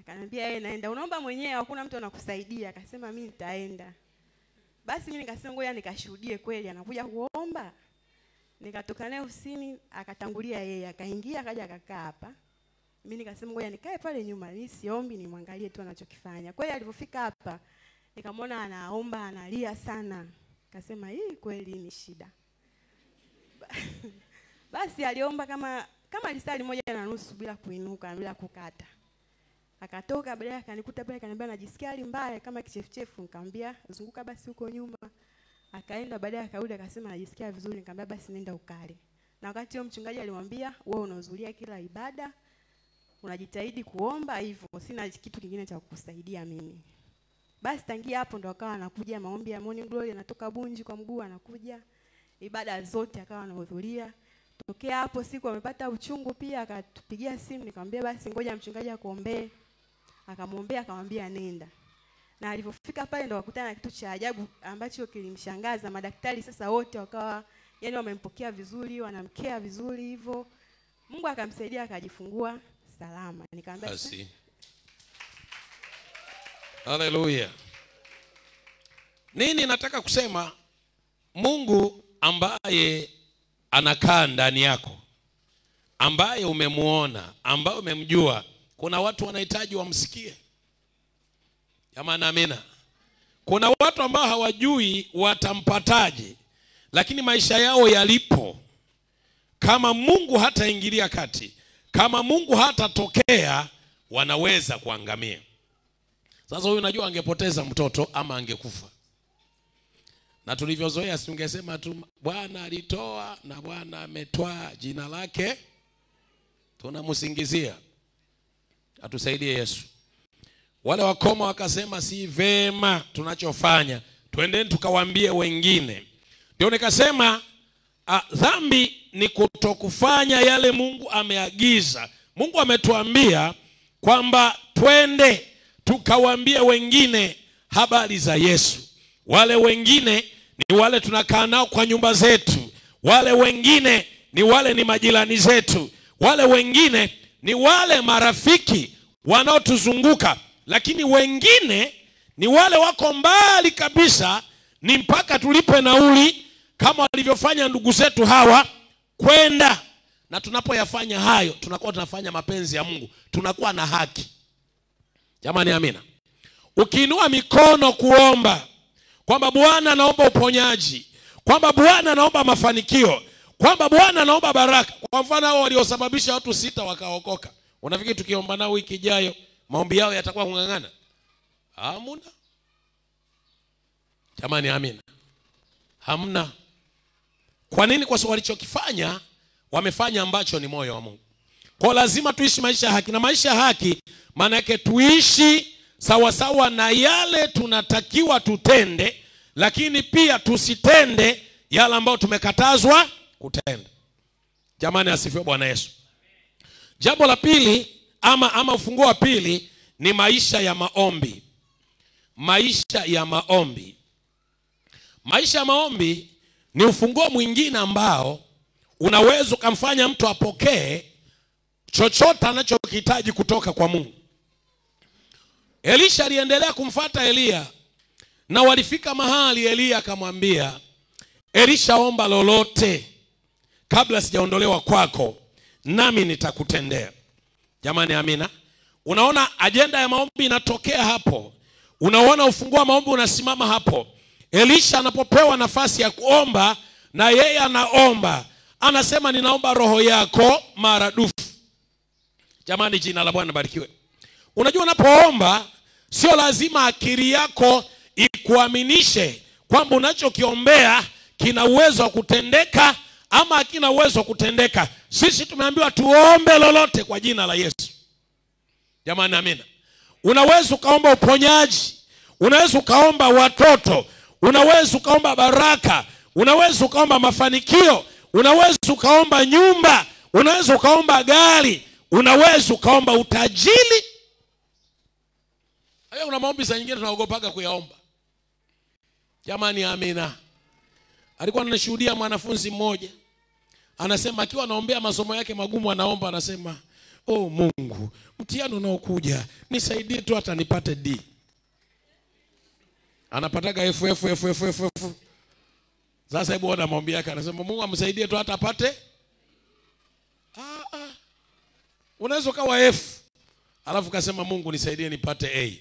Akaniambia yeye naenda. Unaomba mwenyewe, hakuna mtu anakusaidia. Akasema mimi nitaenda. Basi mimi nikasema ngoja nikashuhudie kweli anakuja kuomba. Nikatoka naye ofisini, akatangulia yeye, akaingia akaja akakaa hapa. Mimi nikasema ngoja nikae pale nyuma, mimi siombi, nimwangalie tu anachokifanya. Kweli alipofika hapa, nikamwona anaomba, analia sana. Akasema hii kweli ni shida. Basi aliomba kama lisali 1:30 bila kuinuka, bila kukata. Akatoka baadaye akanikuta pale, akaniambia najisikia hali mbaya kama kichefuchefu. Nikamwambia zunguka basi huko nyuma. Akaenda baadaye akarudi akasema najisikia vizuri. Nikamwambia basi nenda ukale. Na wakati huo mchungaji alimwambia wewe unahudhuria kila ibada, unajitahidi kuomba hivyo, sina kitu kingine cha kukusaidia mimi. Basi tangia hapo ndo akawa anakuja maombi ya Morning Glory, anatoka Bunji kwa mguu anakuja. Ibada zote akawa anahudhuria. Tokea hapo siku amepata uchungu pia, akatupigia simu. Nikamwambia basi ngoja mchungaji akuombee. Akamwombea, akamwambia nenda. Na alipofika pale ndo wakutana na kitu cha ajabu ambacho kilimshangaza. Madaktari sasa wote wakawa yani wamempokea vizuri, wanamkea vizuri hivyo. Mungu akamsaidia akajifungua salama. Nikamwambia basi haleluya. Nini nataka kusema? Mungu ambaye anakaa ndani yako, ambaye umemuona, ambaye umemjua, kuna watu wanahitaji wamsikie. Jamani amina. Kuna watu ambao hawajui watampataje, lakini maisha yao yalipo, kama Mungu hataingilia kati, kama Mungu hatatokea, wanaweza kuangamia. Sasa huyu unajua angepoteza mtoto ama angekufa. Na tulivyozoea singesema tu Bwana alitoa na Bwana ametwaa, jina lake tunamsingizia. Atusaidie Yesu. Wale wakoma wakasema si vema tunachofanya, twendeni tukawaambie wengine. Ndio nikasema dhambi ni kutokufanya yale Mungu ameagiza. Mungu ametuambia kwamba twende tukawaambie wengine habari za Yesu. Wale wengine ni wale tunakaa nao kwa nyumba zetu. Wale wengine ni majirani zetu. Wale wengine ni wale marafiki wanaotuzunguka. Lakini wengine ni wale wako mbali kabisa, ni mpaka tulipe nauli kama walivyofanya ndugu zetu hawa kwenda. Na tunapoyafanya hayo, tunakuwa tunafanya mapenzi ya Mungu, tunakuwa na haki. Jamani amina. Ukiinua mikono kuomba kwamba Bwana naomba uponyaji, kwamba Bwana naomba mafanikio, kwamba Bwana naomba baraka. Kwa mfano hao waliosababisha watu 6 wakaokoka, unafikiri tukiomba nao wiki ijayo maombi yao yatakuwa kungangana? Hamna. Jamani amina. Hamna. Kwa nini? Kwa sababu walichokifanya wamefanya ambacho ni moyo wa Mungu. Kwa lazima tuishi maisha ya haki, na maisha ya haki maana yake tuishi sawa sawa na yale tunatakiwa tutende, lakini pia tusitende yale ambayo tumekatazwa kutenda. Jamani, asifiwe Bwana Yesu. Jambo la pili ama ufunguo wa pili ni maisha ya maombi. Maisha ya maombi. Maisha ya maombi ni ufunguo mwingine ambao unaweza kumfanya mtu apokee chochote anachokihitaji kutoka kwa Mungu. Elisha aliendelea kumfuata Elia, na walifika mahali Elia akamwambia, Elisha, omba lolote kabla sijaondolewa kwako, nami nitakutendea. Jamani, amina. Unaona ajenda ya maombi inatokea hapo. Unaona ufunguo wa maombi unasimama hapo. Elisha anapopewa nafasi ya kuomba, na yeye anaomba, anasema ninaomba roho yako maradufu. Jamani, jina la Bwana barikiwe. Unajua unapoomba sio lazima akili yako ikuaminishe kwamba unachokiombea kina uwezo wa kutendeka ama hakina uwezo wa kutendeka. Sisi tumeambiwa tuombe lolote kwa jina la Yesu. Jamani, amina. Unaweza ukaomba uponyaji, unaweza ukaomba watoto, unaweza ukaomba baraka, unaweza ukaomba mafanikio, unaweza ukaomba nyumba, unaweza ukaomba gari, unaweza ukaomba utajiri. Hayo una maombi za nyingine tunaogopaga kuyaomba. Jamani, amina. Alikuwa anashuhudia mwanafunzi mmoja, anasema akiwa anaombea masomo yake magumu, anaomba anasema, oh Mungu, mtihani unaokuja nisaidie tu hata nipate D. Anapataga F. Sasa hebu ona maombi yake, anasema Mungu amsaidie tu hata apate Unaweza kawa F alafu kasema Mungu nisaidie nipate A.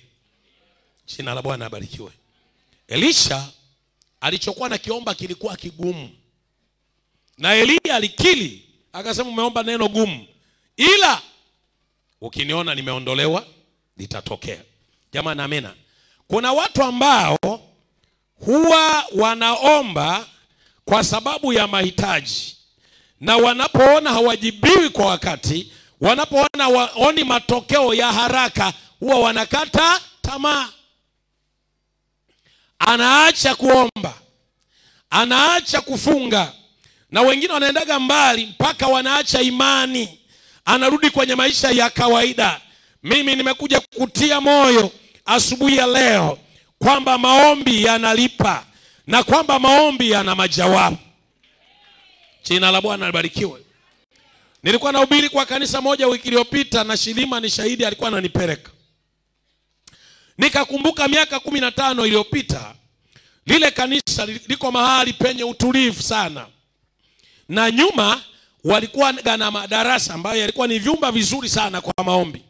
Jina la Bwana abarikiwe. Elisha alichokuwa na kiomba kilikuwa kigumu, na Elia alikili akasema umeomba neno gumu, ila ukiniona nimeondolewa litatokea. Jamani, amina. Kuna watu ambao huwa wanaomba kwa sababu ya mahitaji, na wanapoona hawajibiwi kwa wakati, wanapoona waoni matokeo ya haraka, huwa wanakata tamaa. Anaacha kuomba, anaacha kufunga, na wengine wanaendaga mbali mpaka wanaacha imani, anarudi kwenye maisha ya kawaida. Mimi nimekuja kukutia moyo asubuhi ya leo kwamba maombi yanalipa na kwamba maombi yana majawabu. Jina la Bwana libarikiwe. Nilikuwa nahubiri kwa kanisa moja wiki iliyopita, na Shilima ni shahidi, alikuwa ananipeleka. Nikakumbuka miaka 15 iliyopita, lile kanisa liko mahali penye utulivu sana, na nyuma walikuwa na madarasa ambayo yalikuwa ni vyumba vizuri sana kwa maombi.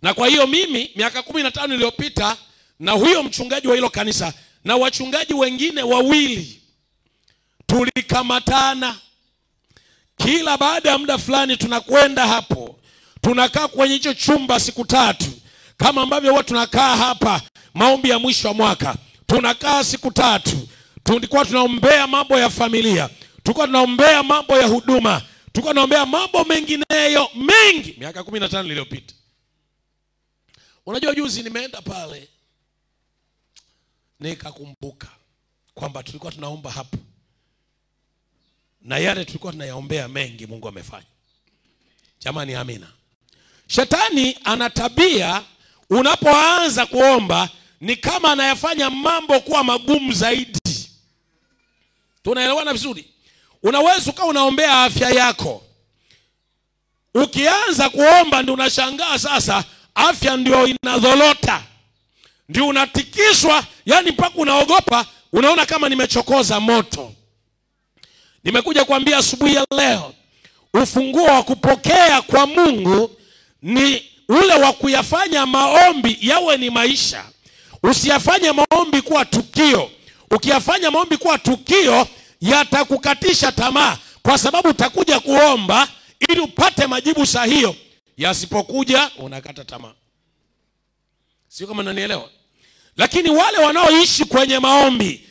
Na kwa hiyo mimi miaka 15 iliyopita, na huyo mchungaji wa hilo kanisa na wachungaji wengine wawili tulikamatana. Kila baada ya muda fulani tunakwenda hapo, tunakaa kwenye hicho chumba siku 3, kama ambavyo huwa tunakaa hapa maombi ya mwisho wa mwaka. Tunakaa siku 3, tulikuwa tunaombea mambo ya familia, tulikuwa tunaombea mambo ya huduma, tulikuwa tunaombea mambo mengineyo mengi miaka 15 iliyopita. Unajua juzi nimeenda pale, nikakumbuka kwamba tulikuwa tunaomba hapo, na yale tulikuwa tunayaombea mengi Mungu amefanya. Jamani, amina. Shetani ana tabia, unapoanza kuomba ni kama anayafanya mambo kuwa magumu zaidi. Tunaelewana vizuri? Unaweza ukawa unaombea afya yako, ukianza kuomba ndio unashangaa sasa afya ndio inadholota, ndio unatikiswa, yani mpaka unaogopa, unaona kama nimechokoza moto. Nimekuja kuambia asubuhi ya leo, ufunguo wa kupokea kwa Mungu ni ule wa kuyafanya maombi yawe ni maisha. Usiyafanye maombi kuwa tukio. Ukiyafanya maombi kuwa tukio, yatakukatisha tamaa, kwa sababu utakuja kuomba ili upate majibu sahihi. Yasipokuja unakata tamaa. Sio kama unanielewa? Lakini wale wanaoishi kwenye maombi,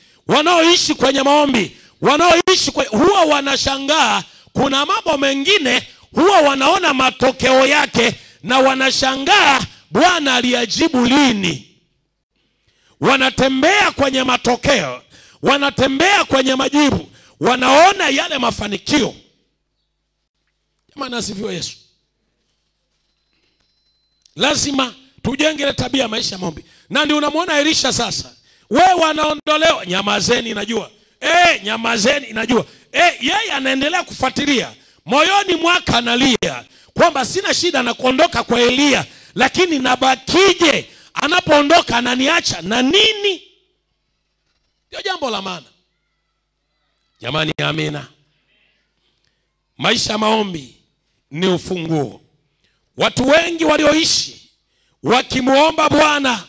huwa wanashangaa kuna mambo mengine huwa wanaona matokeo yake na wanashangaa Bwana aliyajibu lini. Wanatembea kwenye matokeo, wanatembea kwenye majibu, wanaona yale mafanikio. Jamani, asifiwe Yesu. Lazima tujenge tabia maisha ya maombi. Na ndio unamwona Elisha sasa. Wewe wanaondolewa, nyamazeni najua. Nyamazeni najua. Yeye anaendelea kufuatilia. Moyoni mwake analia kwamba sina shida na kuondoka kwa Elia, lakini nabakije? Anapoondoka ananiacha na nini? Ndio jambo la maana. Jamani, amina. Maisha maombi ni ufunguo. Watu wengi walioishi wakimuomba Bwana,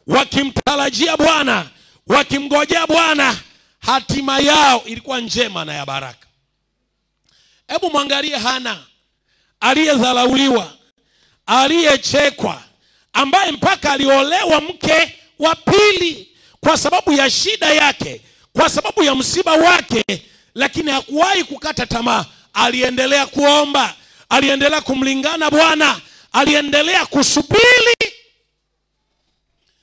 wakimtarajia Bwana, wakimngojea Bwana, hatima yao ilikuwa njema na ya baraka. Hebu mwangalie Hana, aliyedharauliwa, aliyechekwa, ambaye mpaka aliolewa mke wa pili kwa sababu ya shida yake, kwa sababu ya msiba wake, lakini hakuwahi kukata tamaa. Aliendelea kuomba, aliendelea kumlingana Bwana, aliendelea kusubiri.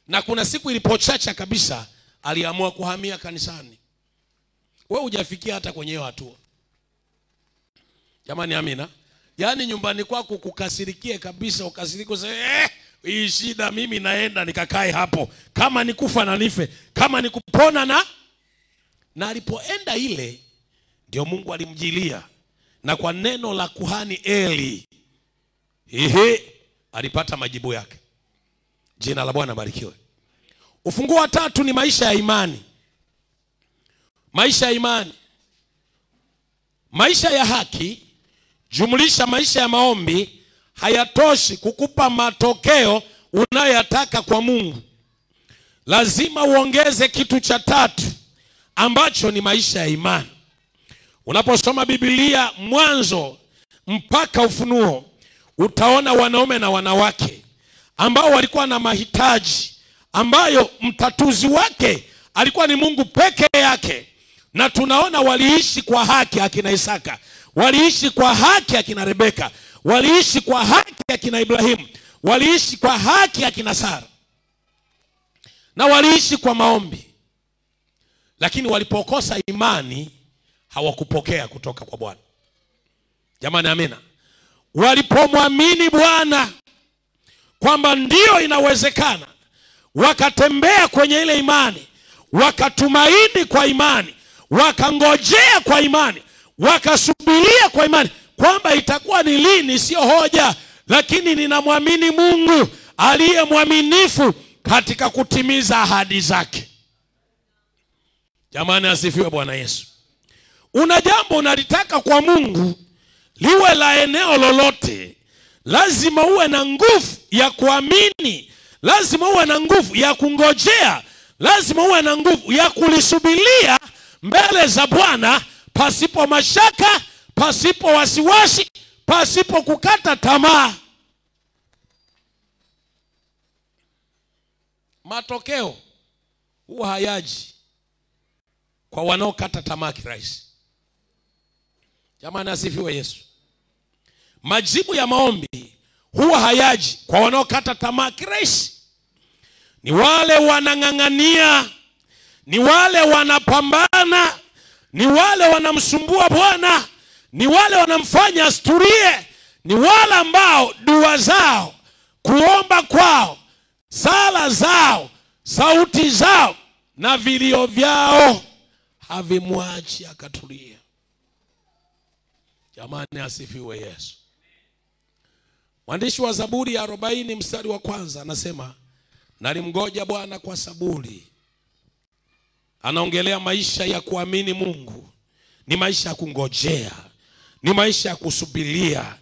Na kuna siku ilipochacha kabisa, aliamua kuhamia kanisani. Wewe hujafikia hata kwenye hiyo hatua. Jamani, amina. Yaani nyumbani kwako kukasirikie kabisa, ukasirike useme hii shida mimi naenda nikakae hapo, kama nikufa na nife, kama nikupona na alipoenda ile ndio Mungu alimjilia, na kwa neno la kuhani Eli alipata majibu yake. Jina la Bwana barikiwe. Ufunguo wa tatu ni maisha ya imani. Maisha ya imani, maisha ya haki jumlisha maisha ya maombi hayatoshi kukupa matokeo unayoyataka kwa Mungu. Lazima uongeze kitu cha tatu ambacho ni maisha ya imani. Unaposoma Biblia mwanzo mpaka Ufunuo, utaona wanaume na wanawake ambao walikuwa na mahitaji ambayo mtatuzi wake alikuwa ni Mungu peke yake. Na tunaona waliishi kwa haki akina Isaka, waliishi kwa haki akina Rebeka, waliishi kwa haki akina Ibrahimu, waliishi kwa haki akina Sara, na waliishi kwa maombi. Lakini walipokosa imani hawakupokea kutoka kwa Bwana. Jamani, amina. Walipomwamini Bwana kwamba ndio inawezekana, wakatembea kwenye ile imani, wakatumaini kwa imani, wakangojea kwa imani, wakasubiria kwa imani kwamba itakuwa ni lini sio hoja, lakini ninamwamini Mungu aliye mwaminifu katika kutimiza ahadi zake. Jamani, asifiwe Bwana Yesu. Una jambo unalitaka kwa Mungu, liwe la eneo lolote, lazima uwe na nguvu ya kuamini, lazima uwe na nguvu ya kungojea, lazima uwe na nguvu ya kulisubiria mbele za Bwana, pasipo mashaka, pasipo wasiwasi, pasipo kukata tamaa. Matokeo huwa hayaji kwa wanaokata tamaa kirahisi. Jamani, asifiwe Yesu. Majibu ya maombi huwa hayaji kwa wanaokata tamaa kirahisi. Ni wale wanang'ang'ania, ni wale wanapambana, ni wale wanamsumbua Bwana, ni wale wanamfanya asturie, ni wale ambao dua zao, kuomba kwao, sala zao, sauti zao na vilio vyao havimwachi akatulia. Jamani, asifiwe Yesu. Mwandishi wa Zaburi ya 40 mstari wa kwanza anasema, nalimngoja Bwana kwa saburi. Anaongelea maisha ya kuamini Mungu. Ni maisha ya kungojea, ni maisha ya kusubiria,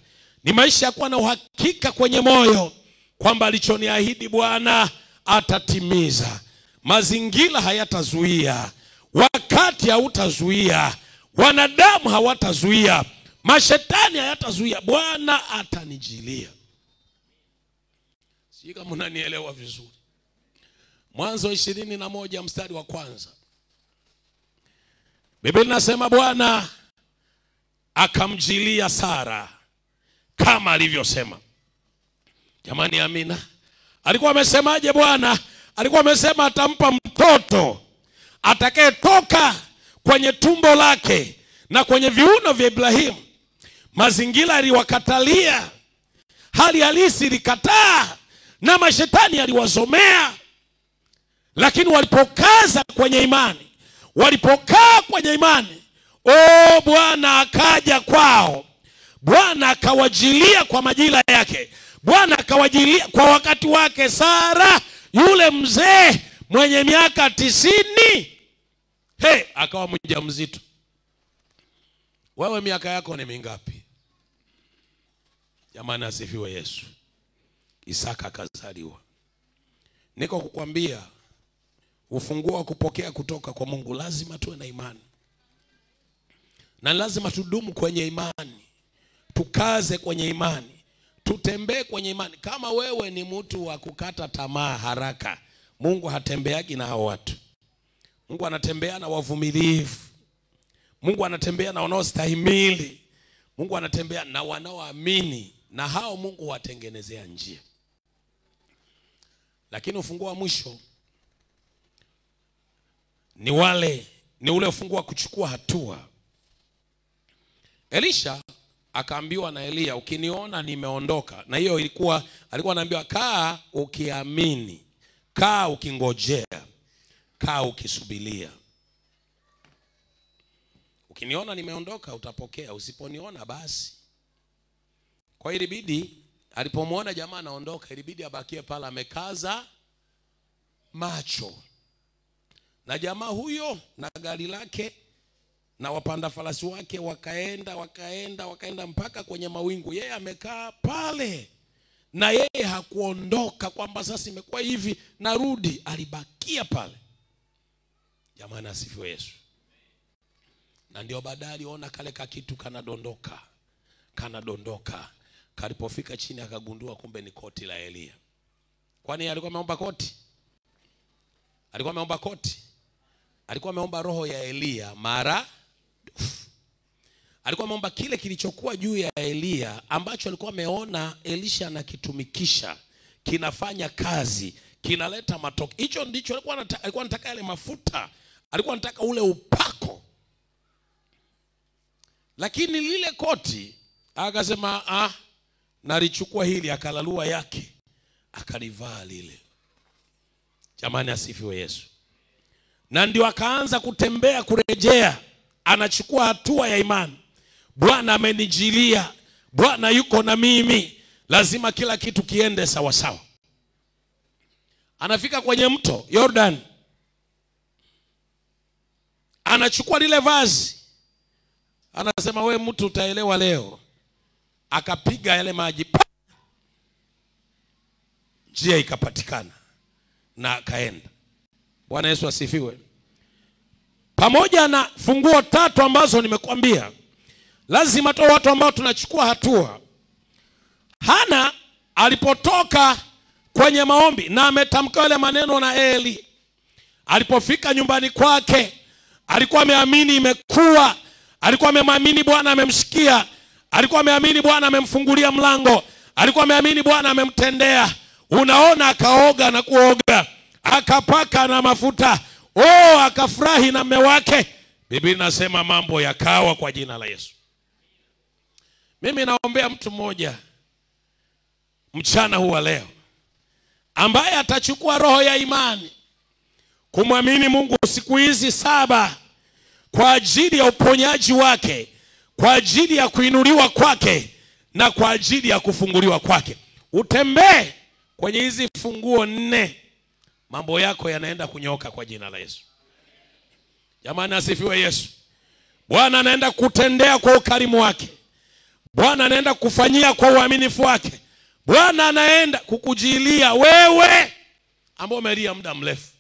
ni maisha ya kuwa na uhakika kwenye moyo kwamba alichoniahidi Bwana atatimiza. Mazingira hayatazuia, wakati hautazuia, wanadamu hawatazuia, mashetani hayatazuia. Bwana atanijilia. Sio kama unanielewa vizuri. Mwanzo 21 mstari wa kwanza, Biblia inasema Bwana akamjilia Sara kama alivyosema. Jamani, amina. Alikuwa amesemaje Bwana? Alikuwa amesema atampa mtoto atakayetoka kwenye tumbo lake na kwenye viuno vya Ibrahimu. Mazingira yaliwakatalia, hali halisi ilikataa, na mashetani yaliwazomea. Lakini walipokaza kwenye imani, walipokaa kwenye imani, Bwana akaja kwao. Bwana akawajilia kwa majira yake. Bwana akawajilia kwa wakati wake. Sara yule mzee mwenye miaka 90, akawa mjamzito. Wewe miaka yako ni mingapi? Jamani, asifiwe Yesu. Isaka akazaliwa. Niko kukwambia ufunguo wa kupokea kutoka kwa Mungu lazima tuwe na imani. Na lazima tudumu kwenye imani. Tukaze kwenye imani. Tutembee kwenye imani. Kama wewe ni mtu wa kukata tamaa haraka, Mungu hatembeagi na hao watu. Mungu anatembea na wavumilivu. Mungu anatembea na wanaostahimili. Mungu anatembea na wanaoamini, na hao Mungu watengenezea njia. Lakini ufunguo wa mwisho ni ule ufunguo wa kuchukua hatua. Elisha akaambiwa na Elia, ukiniona nimeondoka. Na hiyo alikuwa anaambiwa, kaa ukiamini, kaa ukingojea, kaa ukisubiria. Ukiniona nimeondoka utapokea, usiponiona basi. Kwa hiyo ilibidi alipomwona jamaa anaondoka, ilibidi abakie pale amekaza macho. Na jamaa huyo na gari lake na wapanda farasi wake wakaenda mpaka kwenye mawingu. Yeye amekaa pale, na yeye hakuondoka kwamba sasa imekuwa hivi narudi. Alibakia pale. Jamani, asifiwe Yesu. Na ndio baadaye aliona kale kakitu kanadondoka. Kalipofika chini akagundua kumbe ni koti la Elia. Kwani alikuwa ameomba koti? Alikuwa ameomba koti? Alikuwa ameomba roho ya Elia mara. Alikuwa ameomba kile kilichokuwa juu ya Elia, ambacho alikuwa ameona Elisha anakitumikisha, kinafanya kazi, kinaleta matokeo. Hicho ndicho alikuwa anataka, yale mafuta. Alikuwa anataka ule upako. Lakini lile koti akasema, nalichukua hili. Akalalua yake akalivaa lile. Jamani, asifiwe Yesu. Na ndio akaanza kutembea kurejea. Anachukua hatua ya imani. Bwana amenijilia, Bwana yuko na mimi, lazima kila kitu kiende sawa sawa. Anafika kwenye mto Jordan, anachukua lile vazi, anasema we mtu utaelewa leo. Akapiga yale maji, njia ikapatikana na akaenda. Bwana Yesu asifiwe. Pamoja na funguo 3 ambazo nimekuambia, lazima tu watu ambao tunachukua hatua. Hana alipotoka kwenye maombi na ametamka yale maneno na Eli, alipofika nyumbani kwake alikuwa ameamini imekuwa. Alikuwa ameamini Bwana amemsikia. Alikuwa ameamini Bwana amemfungulia mlango. Alikuwa ameamini Bwana amemtendea. Unaona, akaoga na kuoga, akapaka na mafuta, akafurahi na mume wake. Biblia inasema mambo yakawa kwa jina la Yesu. Mimi naombea mtu mmoja mchana huu leo, ambaye atachukua roho ya imani kumwamini Mungu siku hizi 7 kwa ajili ya uponyaji wake, kwa ajili ya kuinuliwa kwake, na kwa ajili ya kufunguliwa kwake. Utembee kwenye hizi funguo 4, mambo yako yanaenda kunyoka kwa jina la Yesu. Jamani, asifiwe Yesu. Bwana anaenda kutendea kwa ukarimu wake. Bwana anaenda kufanyia kwa uaminifu wake. Bwana anaenda kukujilia wewe ambao umelia muda mrefu.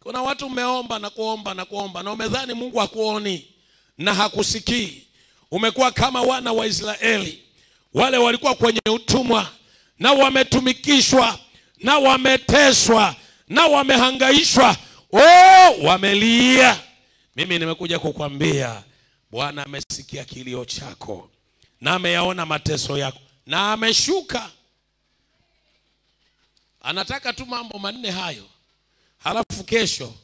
Kuna watu umeomba na kuomba na umedhani Mungu hakuoni na hakusikii. Umekuwa kama wana wa Israeli. Wale walikuwa kwenye utumwa na wametumikishwa na wameteswa na wamehangaishwa. Wamelia. Mimi nimekuja kukwambia Bwana amesikia kilio chako na ameyaona mateso yako na ameshuka. Anataka tu mambo manne hayo, halafu kesho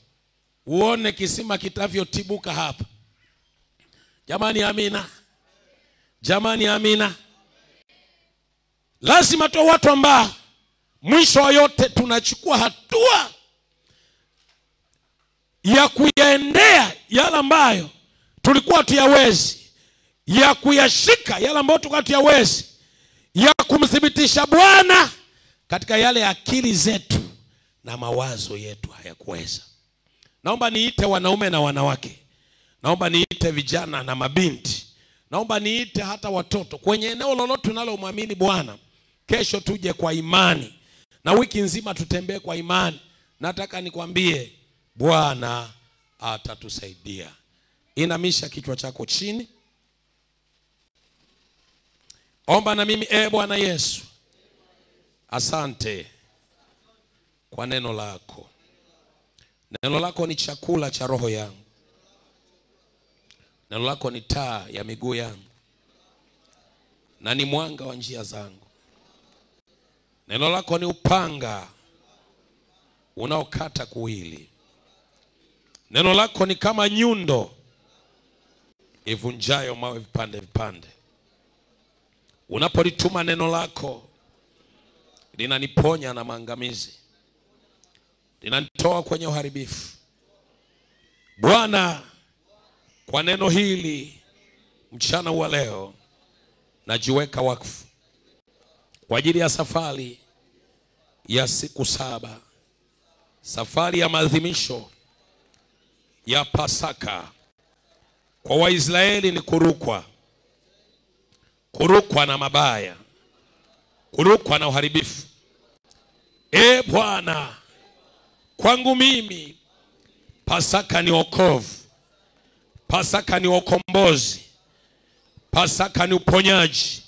uone kisima kitavyotibuka hapa. Jamani amina. Jamani amina. Lazima tu watu ambao mwisho wa yote tunachukua hatua ya kuyaendea yale ambayo tulikuwa tuyawezi, ya kuyashika yale ambayo tulikuwa tuyawezi, ya kumthibitisha Bwana katika yale akili zetu na mawazo yetu hayakuweza. Naomba niite wanaume na wanawake, naomba niite vijana na mabinti, naomba niite hata watoto kwenye eneo lolote tunalomwamini Bwana. Kesho tuje kwa imani na wiki nzima tutembee kwa imani. Nataka nikwambie Bwana atatusaidia. Inamisha kichwa chako chini. Omba na mimi. Bwana Yesu, asante kwa neno lako. Neno lako ni chakula cha roho yangu. Neno lako ni taa ya miguu yangu na ni mwanga wa njia zangu. Neno lako ni upanga unaokata kuwili. Neno lako ni kama nyundo ivunjayo mawe vipande vipande. Unapolituma neno lako linaniponya na maangamizi, linanitoa kwenye uharibifu. Bwana, kwa neno hili mchana wa leo najiweka wakfu kwa ajili ya safari ya siku 7, safari ya maadhimisho ya Pasaka. Kwa Waisraeli ni kurukwa na mabaya, kurukwa na uharibifu. Bwana, kwangu mimi Pasaka ni wokovu, Pasaka ni ukombozi, Pasaka ni uponyaji,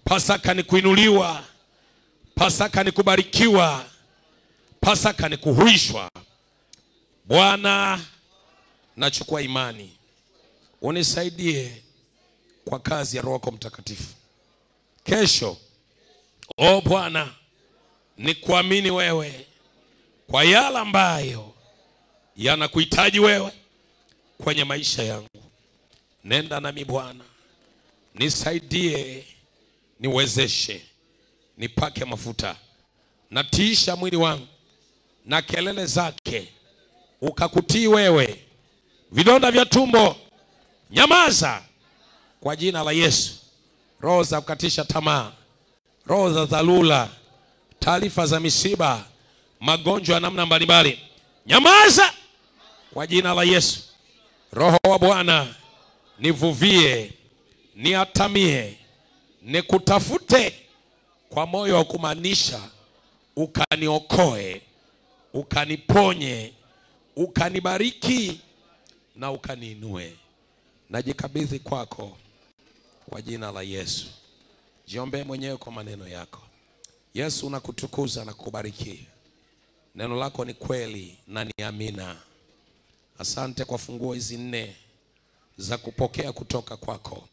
Pasaka ni kuinuliwa, Pasaka ni kubarikiwa, Pasaka ni kuhuishwa. Bwana, nachukua imani, unisaidie kwa kazi ya Roho yako Mtakatifu. Kesho, Bwana, ni kuamini wewe kwa yale ambayo yanakuhitaji wewe kwenye maisha yangu. Nenda nami Bwana, nisaidie, niwezeshe, nipake mafuta, natiisha mwili wangu na kelele zake ukakutii wewe. Vidonda vya tumbo nyamaza kwa jina la Yesu. Roho za kukatisha tamaa, roho za dharura, taarifa za misiba, magonjwa ya namna mbalimbali, nyamaza kwa jina la Yesu. Roho wa Bwana nivuvie, niatamie, nikutafute kwa moyo wa kumaanisha, ukaniokoe, ukaniponye, ukanibariki na ukaniinue. Najikabidhi kwako kwa jina la Yesu. Jiombe mwenyewe kwa maneno yako. Yesu, nakutukuza na kubariki. Neno lako ni kweli na ni amina. Asante kwa funguo hizi 4 za kupokea kutoka kwako.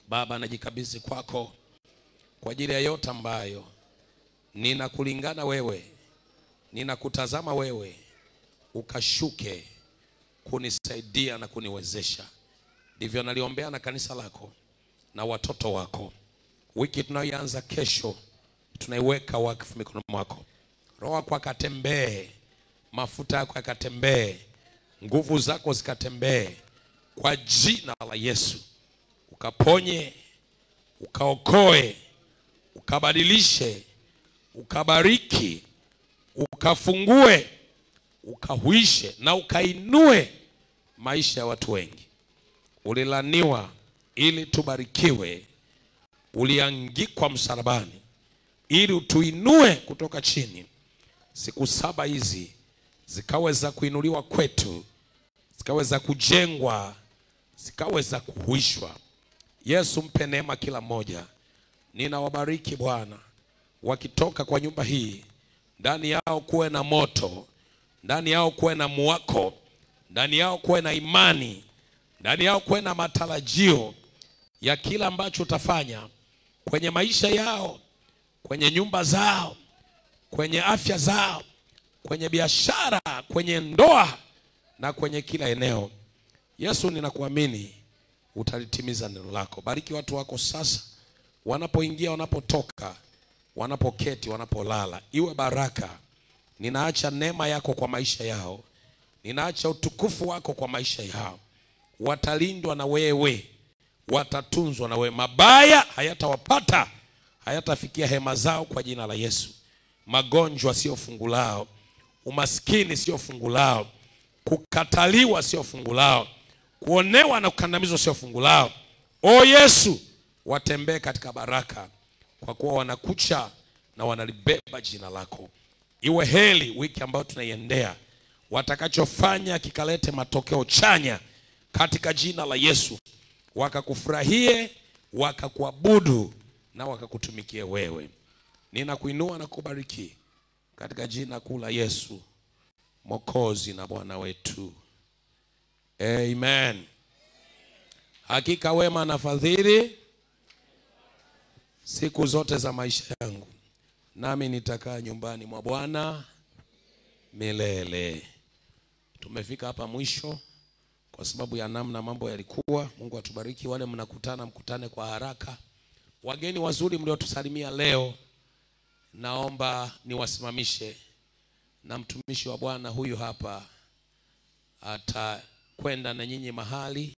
Baba, najikabidhi kwako kwa ajili ya yote ambayo ninakulingana wewe, ninakutazama wewe, ukashuke kunisaidia na kuniwezesha. Ndivyo naliombea na kanisa lako na watoto wako. Wiki tunayoanza kesho tunaiweka wakfu mikononi mwako. Roho yako akatembee, mafuta yako yakatembee, nguvu zako zikatembee kwa jina la Yesu. Ukaponye, ukaokoe, ukabadilishe, ukabariki, ukafungue, ukahuishe na ukainue maisha ya watu wengi. Ulilaniwa ili tubarikiwe, uliangikwa msalabani ili utuinue kutoka chini. Siku 7 hizi zikaweza kuinuliwa kwetu, zikaweza kujengwa, zikaweza kuhuishwa. Yesu, mpe neema kila mmoja. Ninawabariki Bwana, wakitoka kwa nyumba hii, ndani yao kuwe na moto, ndani yao kuwe na mwako ndani yao kuwe na imani, ndani yao kuwe na matarajio ya kila ambacho utafanya kwenye maisha yao, kwenye nyumba zao, kwenye afya zao, kwenye biashara, kwenye ndoa na kwenye kila eneo. Yesu, ninakuamini utalitimiza neno lako. Bariki watu wako sasa, wanapoingia, wanapotoka, wanapoketi, wanapolala. Iwe baraka. Ninaacha neema yako kwa maisha yao. Ninaacha utukufu wako kwa maisha yao. Watalindwa na wewe, watatunzwa na wewe. Mabaya hayatawapata, hayatafikia hema zao kwa jina la Yesu. Magonjwa sio fungu lao, umaskini sio fungu lao, kukataliwa sio fungu lao, kuonewa na kukandamizwa sio fungu lao. O Yesu, watembee katika baraka, kwa kuwa wanakucha na wanalibeba jina lako. Iwe heri wiki ambayo tunaiendea, watakachofanya kikalete matokeo chanya katika jina la Yesu. Wakakufurahie, wakakuabudu na wakakutumikie wewe. Ninakuinua na kubariki katika jina kuu la Yesu, Mwokozi na Bwana wetu. Amen. Hakika wema na fadhili siku zote za maisha yangu, nami nitakaa nyumbani mwa Bwana milele. Tumefika hapa mwisho kwa sababu ya namna mambo yalikuwa. Mungu atubariki. Wale mnakutana, mkutane kwa haraka. Wageni wazuri mliotusalimia leo, naomba niwasimamishe, na mtumishi wa Bwana huyu hapa atakwenda na nyinyi mahali